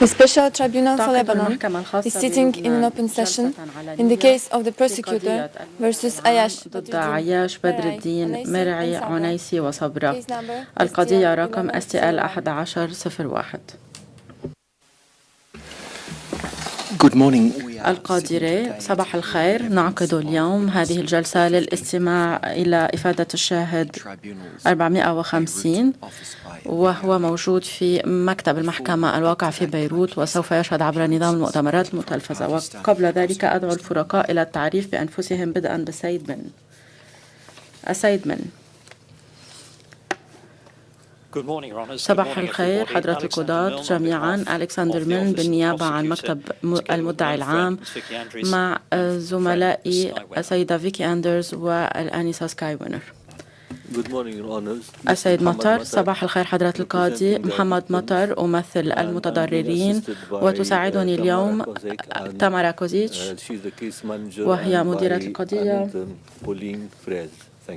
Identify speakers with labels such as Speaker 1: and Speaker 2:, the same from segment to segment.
Speaker 1: The Special Tribunal for
Speaker 2: تعقد
Speaker 1: Lebanon
Speaker 2: المحكمة الخاصة
Speaker 1: is sitting in an open session in the case of the prosecutor versus Ayash
Speaker 2: ضد عياش بدر الدين مرعي عنيسي وصبرة. القضية رقم STL 1101.
Speaker 3: Good morning.
Speaker 2: القادرة، صباح الخير. نعقد اليوم هذه الجلسة للاستماع إلى إفادة الشاهد 450 وهو موجود في مكتب المحكمة الواقع في بيروت، وسوف يشهد عبر نظام المؤتمرات المتلفزة. وقبل ذلك أدعو الفرقاء إلى التعريف بأنفسهم بدءا بالسيد من. السيد من. صباح الخير حضرة القضاة جميعا. ألكسندر من بالنيابة عن مكتب المدعي العام مع زملائي السيدة فيكي أندرز والآنسة سكاي وينر. السيد مطر. صباح الخير حضرة القاضي. محمد مطر أمثل المتضررين، وتساعدني اليوم تامارا كوزيتش وهي مديرة القضية،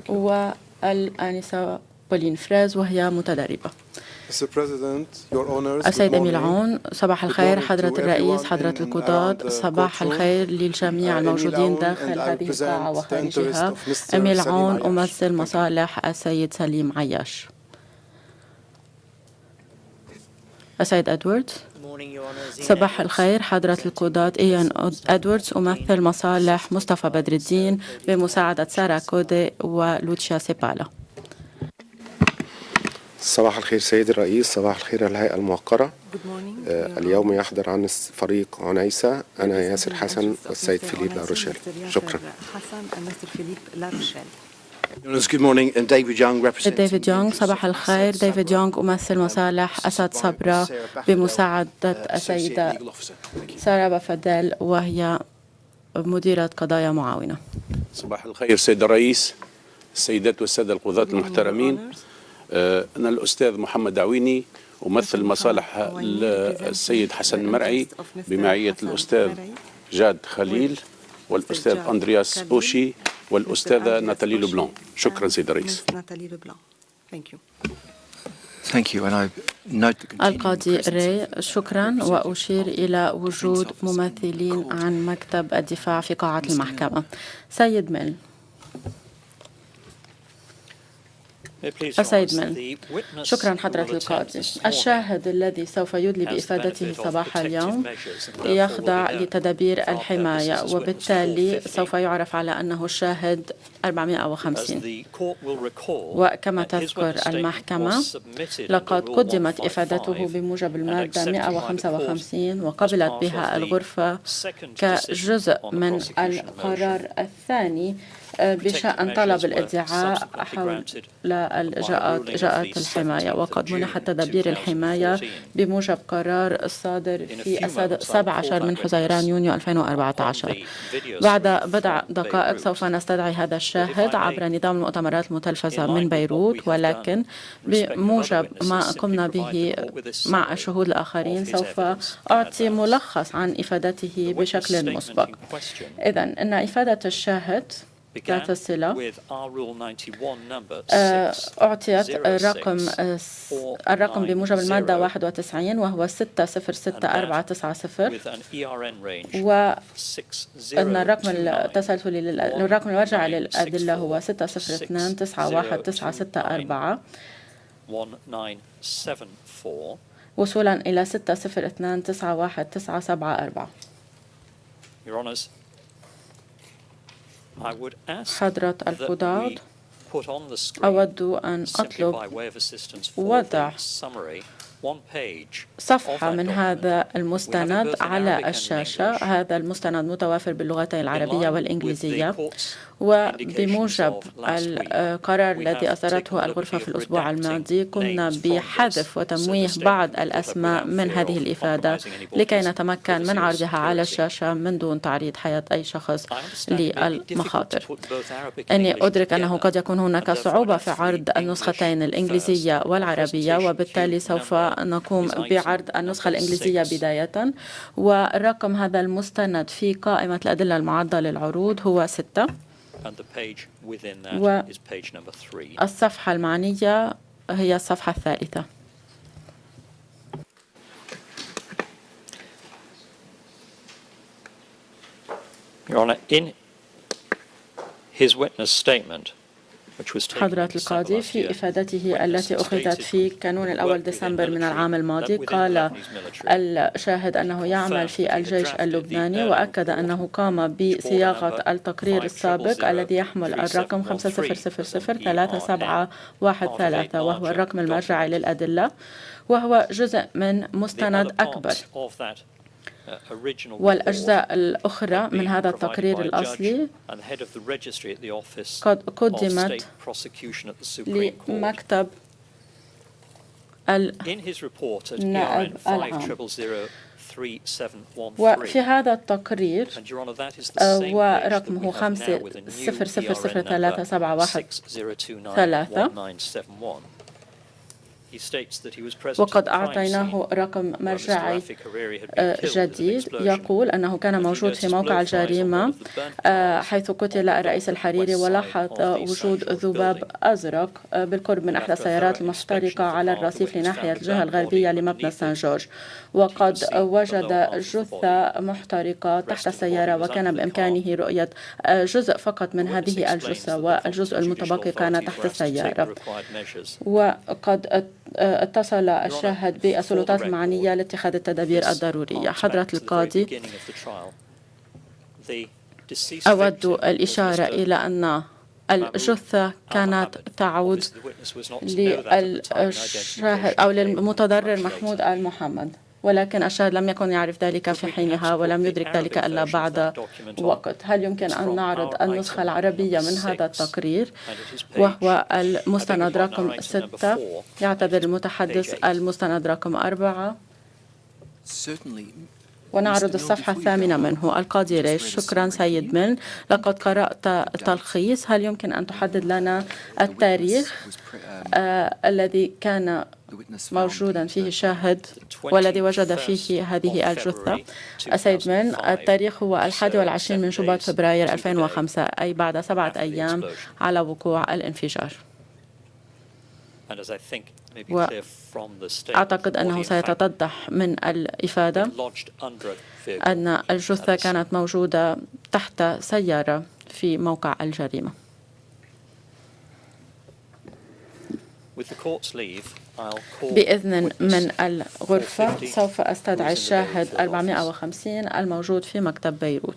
Speaker 2: والآنسة بولين فريز وهي متدربة. السيد أميل عون. صباح الخير حضرة الرئيس، حضرة القضاة. صباح الخير للجميع الموجودين داخل هذه القاعة وخارجها. أميل عون أمثل مصالح السيد سليم عياش. السيد أدواردز. صباح الخير حضرة القضاة. إيان أدواردز أمثل مصالح مصطفى بدر الدين بمساعدة سارة كودي ولوتشيا سيبالا.
Speaker 4: صباح الخير سيد الرئيس، صباح الخير الهيئة الموقرة. اليوم يحضر عن فريق عنيسة أنا ياسر حسن والسيد فيليب لاروشيل. شكرا.
Speaker 2: ديفيد يونغ. صباح الخير. ديفيد يونغ أمثل مصالح أسد صبرا بمساعدة السيدة سارة بفدل وهي مديرة قضايا معاونة.
Speaker 5: صباح الخير سيد الرئيس، السيدات والسادة القضاة المحترمين. أنا الأستاذ محمد عويني أمثل مصالح السيد حسن مرعي بمعية الأستاذ جاد خليل والأستاذ أندرياس بوشي والأستاذة ناتالي لوبلان. شكرا سيد الرئيس.
Speaker 2: القاضي ري. شكرا، وأشير إلى وجود ممثلين عن مكتب الدفاع في قاعة المحكمة. سيد ميل. السيد من. شكرا حضرة القاضي. الشاهد الذي سوف يدلي بإفادته صباح اليوم يخضع لتدابير الحماية، وبالتالي سوف يعرف على أنه الشاهد 450. وكما تذكر المحكمة لقد قدمت إفادته بموجب المادة 155 وقبلت بها الغرفة كجزء من القرار الثاني بشأن طلب الادعاء حول إجراءات الحماية، وقد منحت تدابير الحماية بموجب قرار الصادر في 17 من حزيران يونيو 2014. بعد بضع دقائق سوف نستدعي هذا الشاهد عبر نظام المؤتمرات المتلفزة من بيروت، ولكن بموجب ما قمنا به مع الشهود الآخرين سوف أعطي ملخص عن إفادته بشكل مسبق. إذن إن إفادة الشاهد ذات الصلة أعطيت الرقم بموجب المادة 91 وهو 606490، وأن الرقم التسلسلي الرقم المرجعي للأدلة هو 60291964 وصولا إلى 60291974. حضرة القضاة، أود أن أطلب وضع صفحة من هذا المستند على الشاشة. هذا المستند متوافر باللغتين العربية والإنجليزية، وبموجب القرار الذي أصدرته الغرفة في الأسبوع الماضي قمنا بحذف وتمويه بعض الأسماء من هذه الإفادة لكي نتمكن من عرضها على الشاشة من دون تعريض حياة أي شخص للمخاطر. إني أدرك أنه قد يكون هناك صعوبة في عرض النسختين الإنجليزية والعربية، وبالتالي سوف نقوم بعرض النسخة الإنجليزية بداية. ورقم هذا المستند في قائمة الأدلة المعدة للعروض هو 6، والصفحة المعنية هي الصفحة الثالثة.
Speaker 6: Your Honour, in his witness statement,
Speaker 2: حضرة القاضي في إفادته التي أخذت في كانون الأول ديسمبر من العام الماضي قال الشاهد أنه يعمل في الجيش اللبناني وأكد أنه قام بصياغة التقرير السابق الذي يحمل الرقم 50003713 وهو الرقم المرجعي للأدلة وهو جزء من مستند أكبر. والأجزاء الأخرى من هذا التقرير الأصلي قد قدمت لمكتب النائب العام. وفي هذا التقرير ورقمه 50003713 وقد أعطيناه رقم مرجعي جديد يقول أنه كان موجود في موقع الجريمة حيث قتل الرئيس الحريري ولاحظ وجود ذباب أزرق بالقرب من إحدى السيارات المحترقة على الرصيف لناحية الجهة الغربية لمبنى سان جورج. وقد وجد جثة محترقة تحت السيارة وكان بإمكانه رؤية جزء فقط من هذه الجثة والجزء المتبقي كان تحت السيارة. وقد اتصل الشاهد بالسلطات المعنية لاتخاذ التدابير الضرورية. حضرة القاضي، أود الإشارة إلى أن الجثة كانت تعود للشاهد أو للمتضرر محمود آل محمد، ولكن الشاهد لم يكن يعرف ذلك في حينها ولم يدرك ذلك إلا بعد وقت. هل يمكن أن نعرض النسخة العربية من هذا التقرير وهو المستند رقم 6؟ يعتبر المتحدث المستند رقم 4 ونعرض الصفحة 8 منه. القاضي ريش: شكرا سيد من، لقد قرأت تلخيص. هل يمكن أن تحدد لنا التاريخ الذي كان موجودا فيه الشاهد والذي وجد فيه هذه الجثة؟ السيد من: التاريخ هو 21 من شباط فبراير 2005، أي بعد 7 أيام على وقوع الانفجار. وأعتقد أنه سيتضح من الإفادة أن الجثة كانت موجودة تحت سيارة في موقع الجريمة. بإذن من الغرفة سوف أستدعي الشاهد 450 الموجود في مكتب بيروت.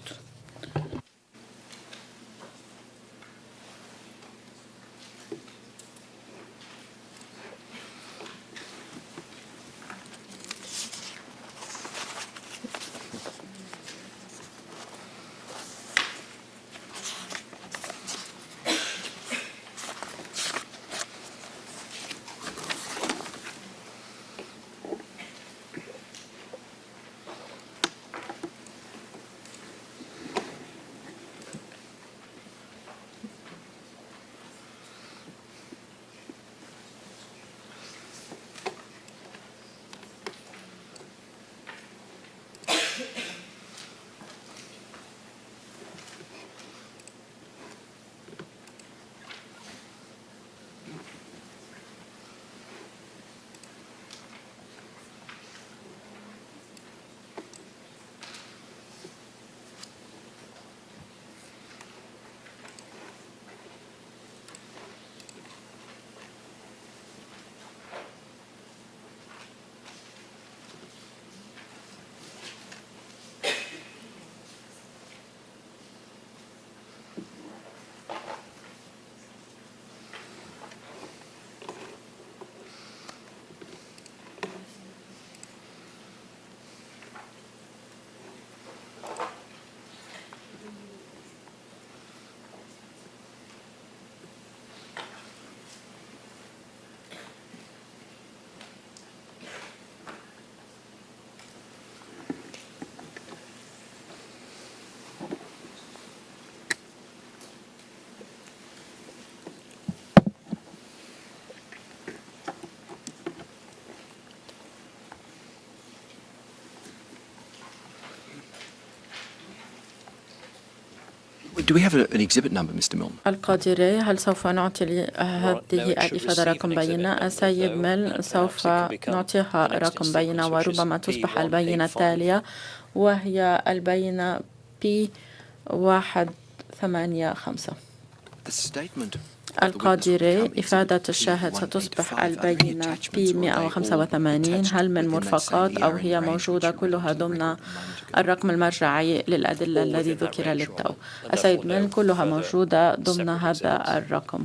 Speaker 3: Do we have an exhibit number, Mr. Milne?
Speaker 2: القادري: هل سوف نعطي هذه الإفادة رقم بينة؟ السيد ميل: سوف نعطيها رقم بينة وربما تصبح البينة التالية وهي البينة P 185.
Speaker 3: The statement
Speaker 2: القادرة إفادة الشاهد ستصبح البينة P 185. هل من مرفقات أو هي موجودة كلها ضمن الرقم المرجعي للأدلة الذي ذكر للتو؟ السيد من كلها موجودة ضمن هذا الرقم.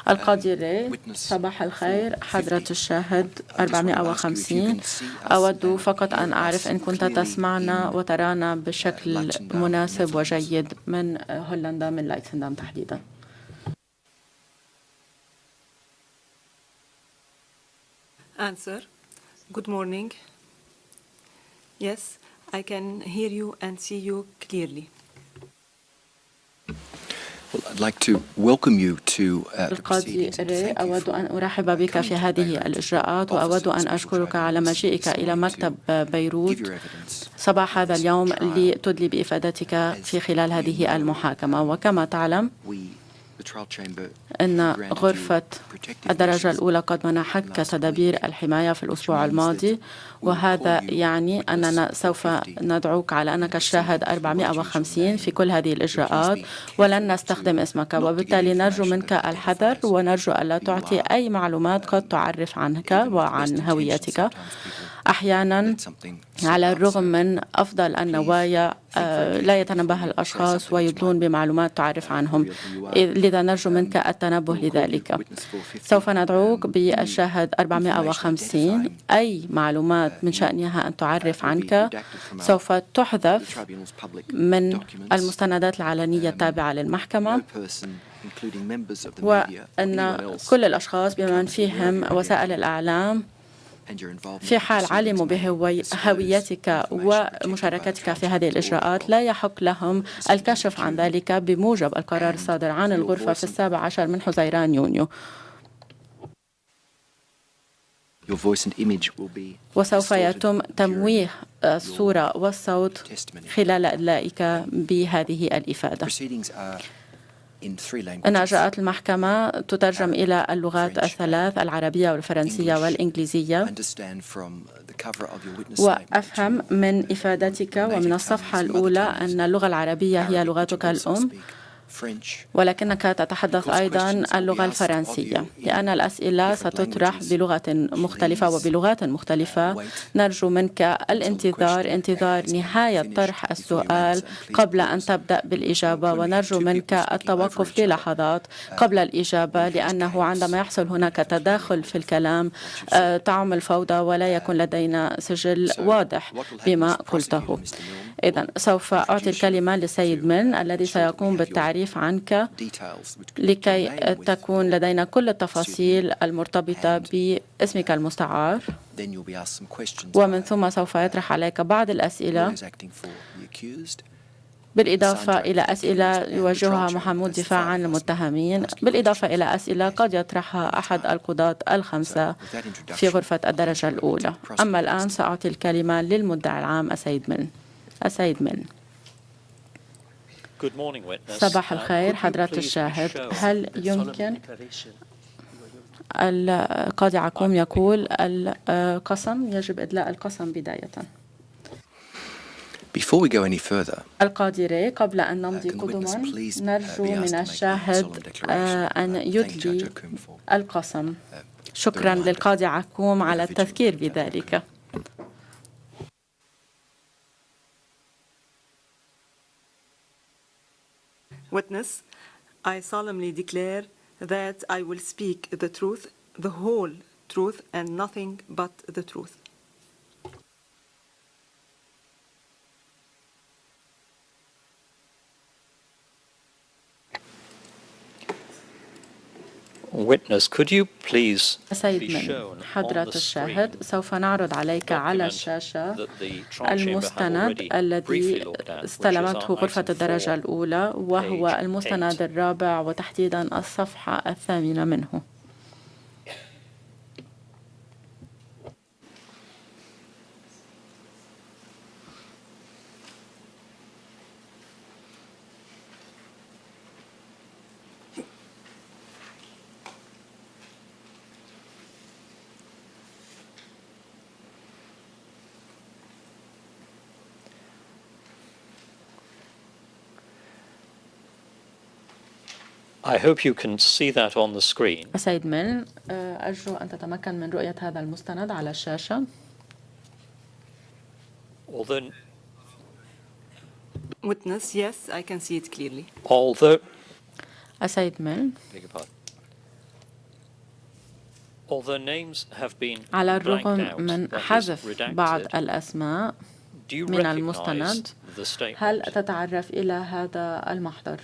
Speaker 2: القادرة صباح الخير حضرة الشاهد 450. أود فقط أن أعرف إن كنت تسمعنا وترانا بشكل مناسب وجيد من هولندا من لايتسندام تحديدا.
Speaker 7: Answer. Good morning. Yes, I can hear you and see you clearly.
Speaker 3: Well, I'd like to welcome you to the
Speaker 2: القاضي
Speaker 3: proceedings and thank you
Speaker 2: أود
Speaker 3: for
Speaker 2: أن أرحب بك في هذه الإجراءات وأود أن أشكرك على مجيئك إلى مكتب بيروت صباح هذا اليوم لتدلي بإفادتك في خلال هذه المحاكمة. وكما تعلم أن غرفة الدرجة الأولى قد منحتك تدابير الحماية في الأسبوع الماضي، وهذا يعني أننا سوف ندعوك على أنك الشاهد 450 في كل هذه الإجراءات ولن نستخدم اسمك، وبالتالي نرجو منك الحذر ونرجو ألا تعطي أي معلومات قد تعرف عنك وعن هويتك. أحيانا على الرغم من أفضل النوايا لا يتنبه الأشخاص ويدلون بمعلومات تعرف عنهم، لذا نرجو منك التنبه لذلك. سوف ندعوك بالشاهد 450. أي معلومات من شأنها أن تعرف عنك سوف تحذف من المستندات العلنية التابعة للمحكمة، وأن كل الأشخاص بمن فيهم وسائل الإعلام في حال علموا بهويتك ومشاركتك في هذه الإجراءات لا يحق لهم الكشف عن ذلك بموجب القرار الصادر عن الغرفة في 17 من حزيران يونيو. وسوف يتم تمويه الصورة والصوت خلال إدلائك بهذه الإفادة. أن إجراءات المحكمة تترجم إلى اللغات الثلاث العربية والفرنسية والإنجليزية، وأفهم من إفادتك ومن الصفحة الأولى أن اللغة العربية هي لغتك الأم، ولكنك تتحدث أيضا اللغة الفرنسية. لأن الأسئلة ستطرح بلغة مختلفة وبلغات مختلفة، نرجو منك انتظار نهاية طرح السؤال قبل أن تبدأ بالإجابة، ونرجو منك التوقف للحظات قبل الإجابة، لأنه عندما يحصل هناك تداخل في الكلام تعم الفوضى ولا يكون لدينا سجل واضح بما قلته. إذن سوف أعطي الكلمة للسيد من الذي سيقوم بالتعريف عنك لكي تكون لدينا كل التفاصيل المرتبطة باسمك المستعار، ومن ثم سوف يطرح عليك بعض الأسئلة بالإضافة إلى أسئلة يوجهها محامو الدفاع عن المتهمين، بالإضافة إلى أسئلة قد يطرحها أحد القضاة الخمسة في غرفة الدرجة الأولى. أما الآن سأعطي الكلمة للمدعي العام السيد من. صباح الخير حضرة الشاهد. هل يمكن القاضي عكوم يقول القسم، يجب إدلاء القسم بداية.
Speaker 3: Before we go any further,
Speaker 2: القادرة قبل أن نمضي قدما نرجو من الشاهد أن يدلي القسم. شكرا للقاضي عكوم على التذكير بذلك.
Speaker 7: Witness, I solemnly declare that I will speak the truth, the whole truth, and nothing but the truth.
Speaker 6: Witness, could you please
Speaker 2: سيد
Speaker 6: be
Speaker 2: من
Speaker 6: shown on
Speaker 2: حضرة
Speaker 6: the
Speaker 2: الشاهد
Speaker 6: screen
Speaker 2: سوف نعرض عليك على الشاشة
Speaker 6: that the trial chamber have
Speaker 2: المستند
Speaker 6: already
Speaker 2: الذي
Speaker 6: briefly looked at, which is
Speaker 2: استلمته
Speaker 6: on
Speaker 2: غرفة
Speaker 6: item
Speaker 2: الدرجة
Speaker 6: 4,
Speaker 2: الأولى، وهو
Speaker 6: page
Speaker 2: المستند
Speaker 6: 8.
Speaker 2: الرابع وتحديدا الصفحة 8 منه.
Speaker 6: I hope you can see that on the screen.
Speaker 2: السيد ميل، أرجو أن تتمكن من رؤية هذا المستند على الشاشة.
Speaker 6: Although
Speaker 7: Witness, yes, I can see it clearly.
Speaker 2: السيد ميل،
Speaker 6: names have been
Speaker 2: على
Speaker 6: blanked
Speaker 2: الرغم
Speaker 6: out,
Speaker 2: من
Speaker 6: that is,
Speaker 2: حذف بعض
Speaker 6: redacted,
Speaker 2: الأسماء
Speaker 6: do you
Speaker 2: من المستند،
Speaker 6: recognize the statement?
Speaker 2: هل تتعرف إلى هذا المحضر؟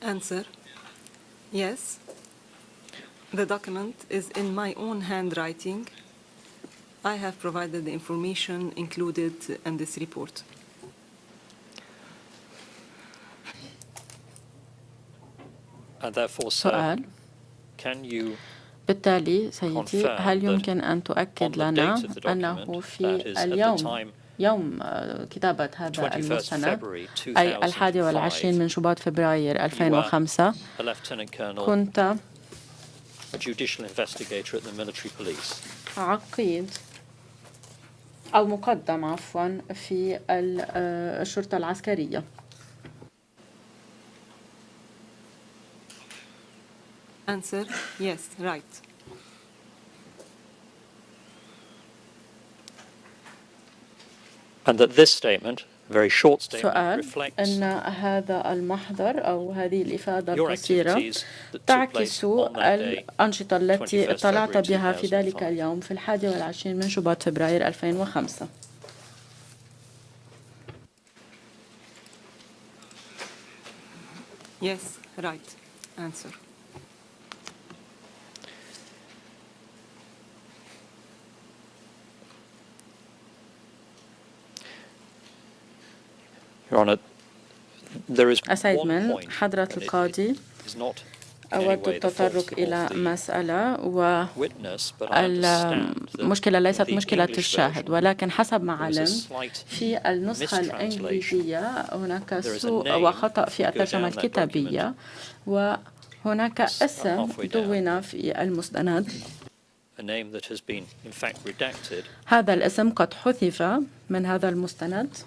Speaker 7: Answer, yes. The document is in my own handwriting. I have provided the information included in this report.
Speaker 6: And therefore, sir,
Speaker 2: سؤال.
Speaker 6: can you
Speaker 2: بالتالي سيدي، هل يمكن أن تؤكد لنا أنه في اليوم، يوم كتابة هذا المستند، أي 21 من شباط فبراير 2005، كنت عقيد أو مقدم عفوا في الشرطة العسكرية؟
Speaker 7: Answer, yes, right.
Speaker 6: And that this statement, a very short statement,
Speaker 2: سؤال.
Speaker 6: reflects
Speaker 2: أن هذا المحضر أو هذه الإفادة
Speaker 6: your
Speaker 2: القصيرة
Speaker 6: activities that took
Speaker 2: تعكس
Speaker 6: place on that day,
Speaker 2: الأنشطة التي
Speaker 6: 21
Speaker 2: اطلعت بها في
Speaker 6: February
Speaker 2: ذلك اليوم في 21 من شباط فبراير 2005.
Speaker 7: Yes, right. Answer.
Speaker 6: Your Honor, there is
Speaker 2: السيد
Speaker 6: one
Speaker 2: من
Speaker 6: point,
Speaker 2: حضرة
Speaker 6: and
Speaker 2: القاضي،
Speaker 6: is not in any
Speaker 2: أود
Speaker 6: way the fault
Speaker 2: التطرق
Speaker 6: of
Speaker 2: إلى
Speaker 6: the
Speaker 2: مسألة،
Speaker 6: witness, but I understand that
Speaker 2: والمشكلة ليست
Speaker 6: the
Speaker 2: مشكلة
Speaker 6: English
Speaker 2: الشاهد،
Speaker 6: version
Speaker 2: ولكن حسب ما
Speaker 6: there was a
Speaker 2: علم
Speaker 6: slight
Speaker 2: في النسخة
Speaker 6: mistranslation.
Speaker 2: الإنجليزية هناك
Speaker 6: There is a
Speaker 2: سوء
Speaker 6: name,
Speaker 2: وخطأ
Speaker 6: if
Speaker 2: في
Speaker 6: you go
Speaker 2: الترجمة
Speaker 6: down that
Speaker 2: الكتابية، وهناك اسم
Speaker 6: halfway down.
Speaker 2: دون في المستند.
Speaker 6: a name that has been in fact redacted.
Speaker 2: هذا الاسم قد حذف من هذا المستند.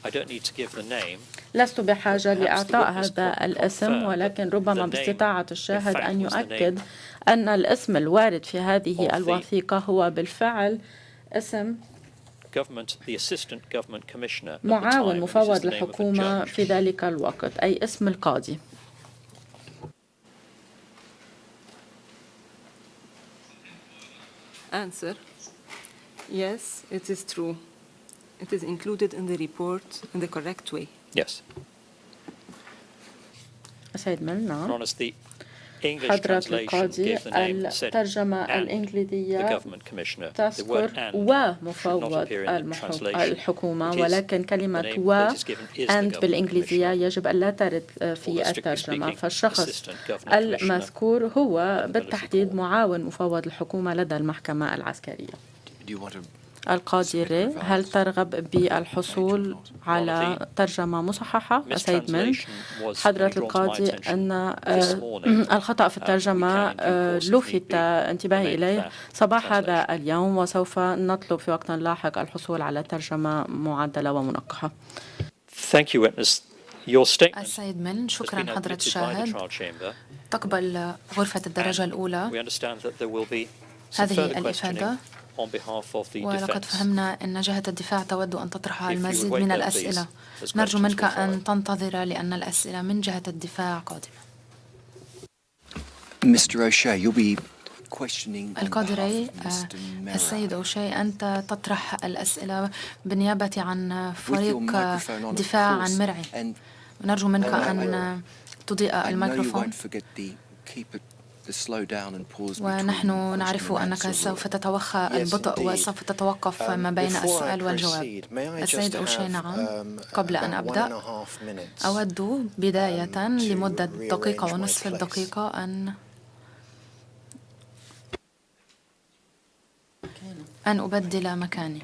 Speaker 6: I don't need to give the name.
Speaker 2: لست بحاجة لإعطاء هذا الاسم، ولكن ربما باستطاعة الشاهد أن يؤكد أن الاسم الوارد في هذه الوثيقة هو بالفعل اسم معاون مفوض الحكومة في ذلك الوقت، أي اسم القاضي.
Speaker 7: Answer, yes, it is true. It is included in the report in the correct way.
Speaker 6: Yes.
Speaker 2: السيد من نعم.
Speaker 6: The English
Speaker 2: حضرة
Speaker 6: translation
Speaker 2: القاضي،
Speaker 6: gave the name, said,
Speaker 2: الترجمة
Speaker 6: and
Speaker 2: الإنجليزية
Speaker 6: the government commissioner. The
Speaker 2: تذكر
Speaker 6: word and
Speaker 2: ومفوض
Speaker 6: should not appear in the translation.
Speaker 2: الحكومة،
Speaker 6: It is
Speaker 2: ولكن
Speaker 6: the
Speaker 2: كلمة
Speaker 6: name
Speaker 2: و
Speaker 6: that is given is the
Speaker 2: and
Speaker 6: government
Speaker 2: بالإنجليزية
Speaker 6: commissioner.
Speaker 2: يجب أن لا ترد في
Speaker 6: Or strictly
Speaker 2: الترجمة،
Speaker 6: speaking,
Speaker 2: فالشخص
Speaker 6: assistant government
Speaker 2: المذكور هو
Speaker 6: commissioner of the
Speaker 2: بالتحديد
Speaker 6: military court.
Speaker 2: معاون مفوض الحكومة لدى المحكمة العسكرية.
Speaker 3: Do you want to
Speaker 2: القاضي ري، هل ترغب بالحصول على ترجمة مصححة؟ السيد من حضرة القاضي، أن الخطأ في الترجمة لفت انتباهي إليه صباح هذا اليوم، وسوف نطلب في وقت لاحق الحصول على ترجمة معدلة ومنقحة.
Speaker 6: Thank you, witness. Your statement
Speaker 1: السيد من، شكرا حضرة
Speaker 6: by the
Speaker 1: الشاهد.
Speaker 6: trial chamber.
Speaker 1: تقبل غرفة الدرجة
Speaker 6: We
Speaker 1: الأولى
Speaker 6: understand that there will be some
Speaker 1: هذه
Speaker 6: further
Speaker 1: الإفادة،
Speaker 6: questioning on behalf of the
Speaker 1: ولقد
Speaker 6: defense.
Speaker 1: فهمنا أن جهة الدفاع تود أن تطرح
Speaker 6: If you
Speaker 1: المزيد
Speaker 6: would wait
Speaker 1: من
Speaker 6: there,
Speaker 1: الأسئلة.
Speaker 6: please, as
Speaker 1: نرجو
Speaker 6: questions
Speaker 1: منك
Speaker 6: will
Speaker 1: أن
Speaker 6: follow.
Speaker 1: تنتظر لأن الأسئلة من جهة الدفاع قادمة.
Speaker 3: Mr. O'Shea, you'll be questioning on
Speaker 1: القاضي
Speaker 3: behalf
Speaker 1: ري،
Speaker 3: of Mr. Merah.
Speaker 1: السيد أوشي، أنت تطرح الأسئلة بالنيابة عن
Speaker 3: With your
Speaker 1: فريق
Speaker 3: microphone on, of
Speaker 1: دفاع عن
Speaker 3: course,
Speaker 1: مرعي.
Speaker 3: and
Speaker 1: نرجو منك أن تضيء
Speaker 3: I know you
Speaker 1: الميكروفون.
Speaker 3: won't forget the slow down and pause between
Speaker 1: ونحن نعرف
Speaker 3: question and
Speaker 1: أنك
Speaker 3: answer.
Speaker 1: سوف تتوخى البطء وسوف تتوقف ما بين السؤال والجواب. السيد أوشي، نعم. قبل أن أبدأ أود بداية لمدة دقيقة ونصف الدقيقة أن أبدل مكاني.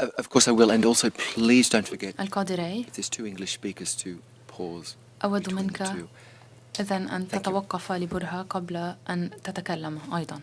Speaker 3: Of course I will, and also please don't forget
Speaker 1: القاضي ري،
Speaker 3: if there's two English speakers to pause
Speaker 1: أود
Speaker 3: between the
Speaker 1: منك
Speaker 3: two.
Speaker 1: إذن أن تتوقف لبرهة قبل أن تتكلم أيضا.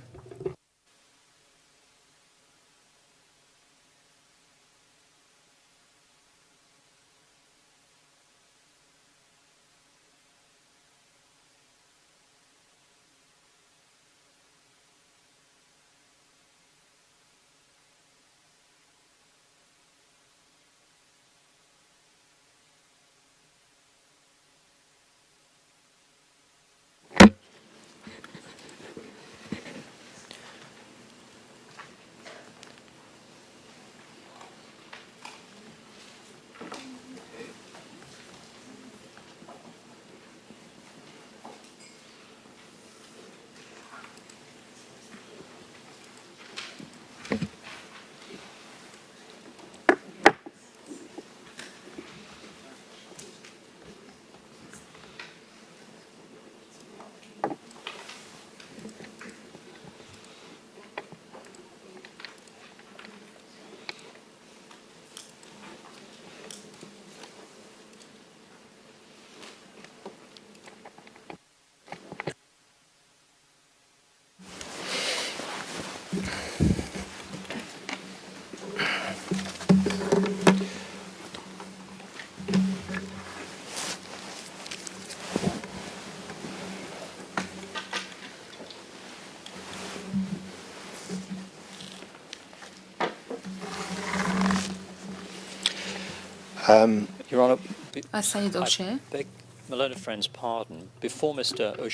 Speaker 1: السيد أوشي.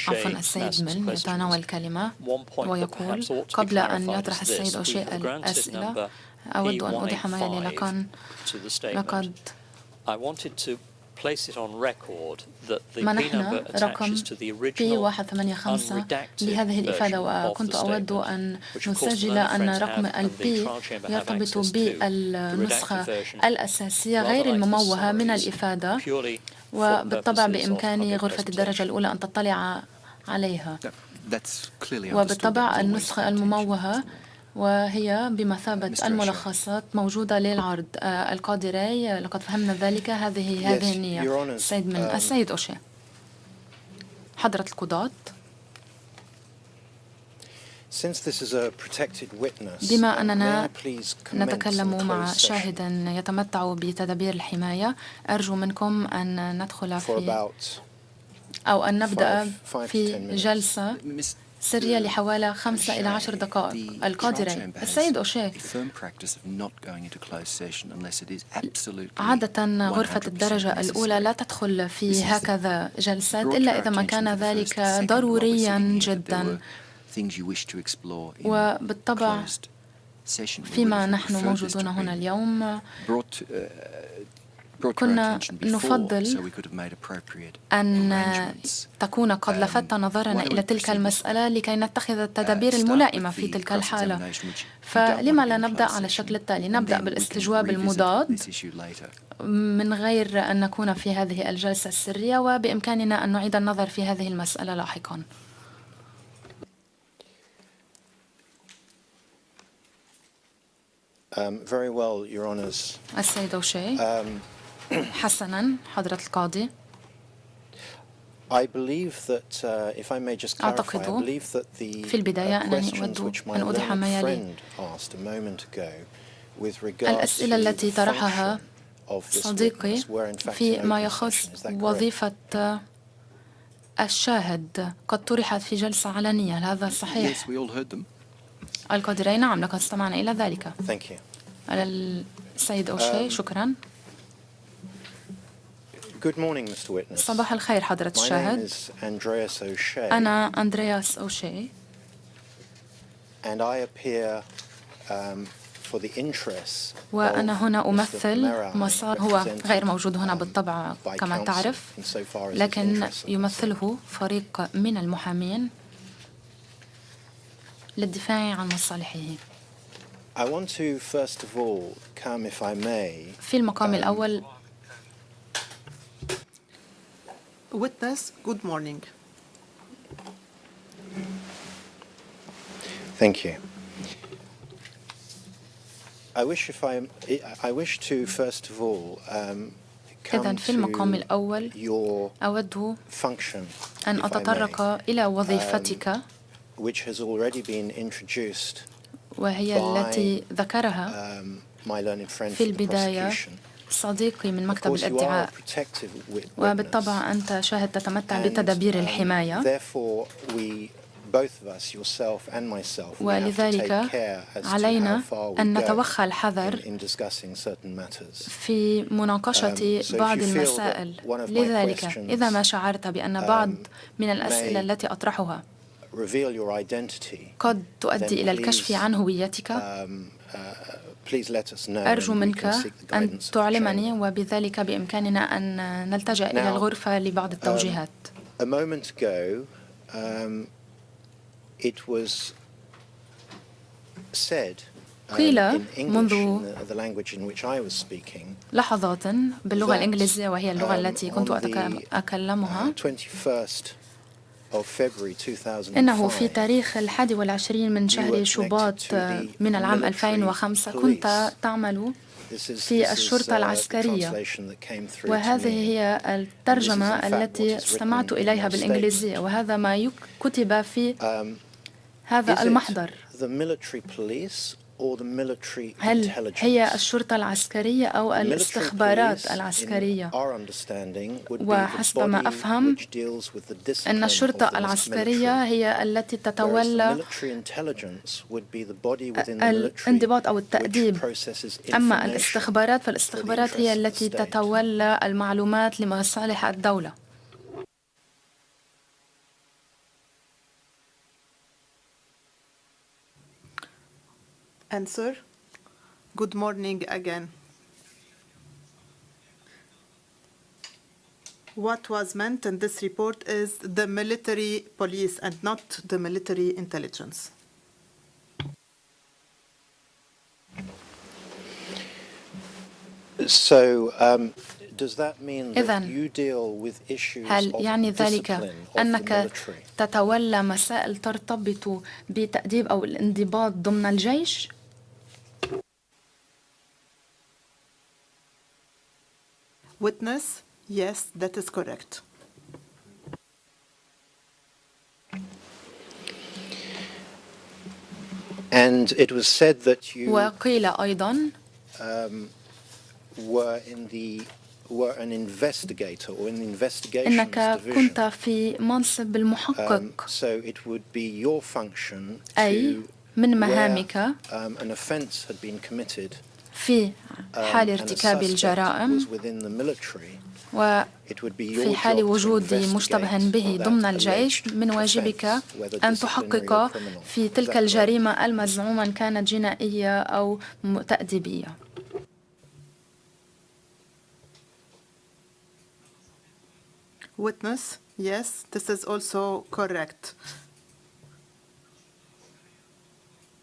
Speaker 1: عفوا، السيد ميل يتناول الكلمة ويقول قبل أن يطرح السيد أوشي الأسئلة أود أن أوضح ما يلي لقد منحنا رقم P185 لهذه الإفادة، وكنت أود أن نسجل أن رقم البي يرتبط بالنسخة الأساسية غير المموهة من الإفادة، وبالطبع بإمكان غرفة الدرجة الأولى أن تطلع عليها. وبالطبع النسخة المموهة وهي بمثابة الملخصات موجودة للعرض. القادري لقد فهمنا ذلك، هذه النية. السيد من السيد أوشي. حضرة القضاة، بما أننا نتكلم مع شاهد يتمتع بتدابير الحماية، أرجو منكم أن ندخل أو أن نبدأ في جلسة سرية لحوالي 5 إلى 10 دقائق. القادري. السيد أوشي، عادة غرفة الدرجة الأولى لا تدخل في هكذا جلسات إلا إذا ما كان ذلك ضروريا جدا، وبالطبع فيما نحن موجودون هنا اليوم كنا نفضل أن تكون قد لفت نظرنا إلى تلك المسألة لكي نتخذ التدابير الملائمة في تلك الحالة. فلما لا نبدأ على الشكل التالي؟ نبدأ بالاستجواب المضاد من غير أن نكون في هذه الجلسة السرية، وبإمكاننا أن نعيد النظر في هذه المسألة لاحقا. السيد أوشي. حسناً حضرة القاضي، أعتقد في البداية أنني أود أن أوضح ما يلي. الأسئلة التي طرحها صديقي فيما يخص وظيفة الشاهد قد طرحت في جلسة علنية، هل هذا صحيح؟ القادري. نعم، لقد استمعنا إلى ذلك. السيد أوشي. شكراً. صباح الخير حضرة الشاهد. أنا أندرياس أوشي، وأنا هنا أمثل مسار هو غير موجود هنا بالطبع كما تعرف، لكن يمثله فريق من المحامين للدفاع عن مصالحه. في المقام الأول
Speaker 8: Witness, good morning.
Speaker 9: Thank you. I wish to first of all
Speaker 1: إذن في المقام الأول أود أن أتطرق إلى وظيفتك، وهي التي ذكرها في البداية صديقي من مكتب الادعاء، وبالطبع أنت شاهد تتمتع بتدابير الحماية، ولذلك علينا أن نتوخى الحذر في مناقشة بعض المسائل. لذلك إذا ما شعرت بأن بعض من الأسئلة التي أطرحها قد تؤدي إلى الكشف عن هويتك، أرجو منك أن تعلمني، وبذلك بإمكاننا أن نلتجأ إلى الغرفة لبعض التوجيهات. قيل منذ لحظات باللغة الإنجليزية، وهي اللغة التي كنت أتكلمها، إنه في تاريخ 21 من شهر شباط من العام 2005 كنت تعمل في الشرطة العسكرية، وهذه هي الترجمة التي استمعت إليها بالإنجليزية، وهذا ما كتب في هذا المحضر.
Speaker 2: هل هي الشرطة العسكرية أو الاستخبارات العسكرية؟ وحسب ما أفهم أن الشرطة العسكرية هي التي تتولى الانضباط أو التأديب، أما الاستخبارات فالاستخبارات هي التي تتولى المعلومات لمصالح الدولة.
Speaker 8: Answer. Good morning again. What was meant in this report is the military police and not the military intelligence.
Speaker 9: So, does that mean that you deal with issues
Speaker 2: هل
Speaker 9: of
Speaker 2: يعني ذلك
Speaker 9: discipline of the
Speaker 2: أنك
Speaker 9: military?
Speaker 2: تتولى مسائل ترتبط بتأديب أو الانضباط ضمن الجيش؟
Speaker 8: Witness, yes, that is correct.
Speaker 9: And it was said that you
Speaker 2: وقيل أيضا
Speaker 9: were an investigator or in the investigations
Speaker 2: إنك
Speaker 9: division.
Speaker 2: كنت في منصب المحقق،
Speaker 9: So it would be your function
Speaker 2: أي
Speaker 9: to
Speaker 2: من
Speaker 9: where
Speaker 2: مهامك
Speaker 9: an offence had been committed
Speaker 2: في حال
Speaker 9: and a
Speaker 2: ارتكاب
Speaker 9: suspect
Speaker 2: الجرائم
Speaker 9: was within the military.
Speaker 2: وفي حال وجود مشتبه به ضمن الجيش، من واجبك أن تحقق في تلك الجريمة المزعومة إن كانت جنائية أو تأديبية.
Speaker 8: Witness, yes, this is also correct.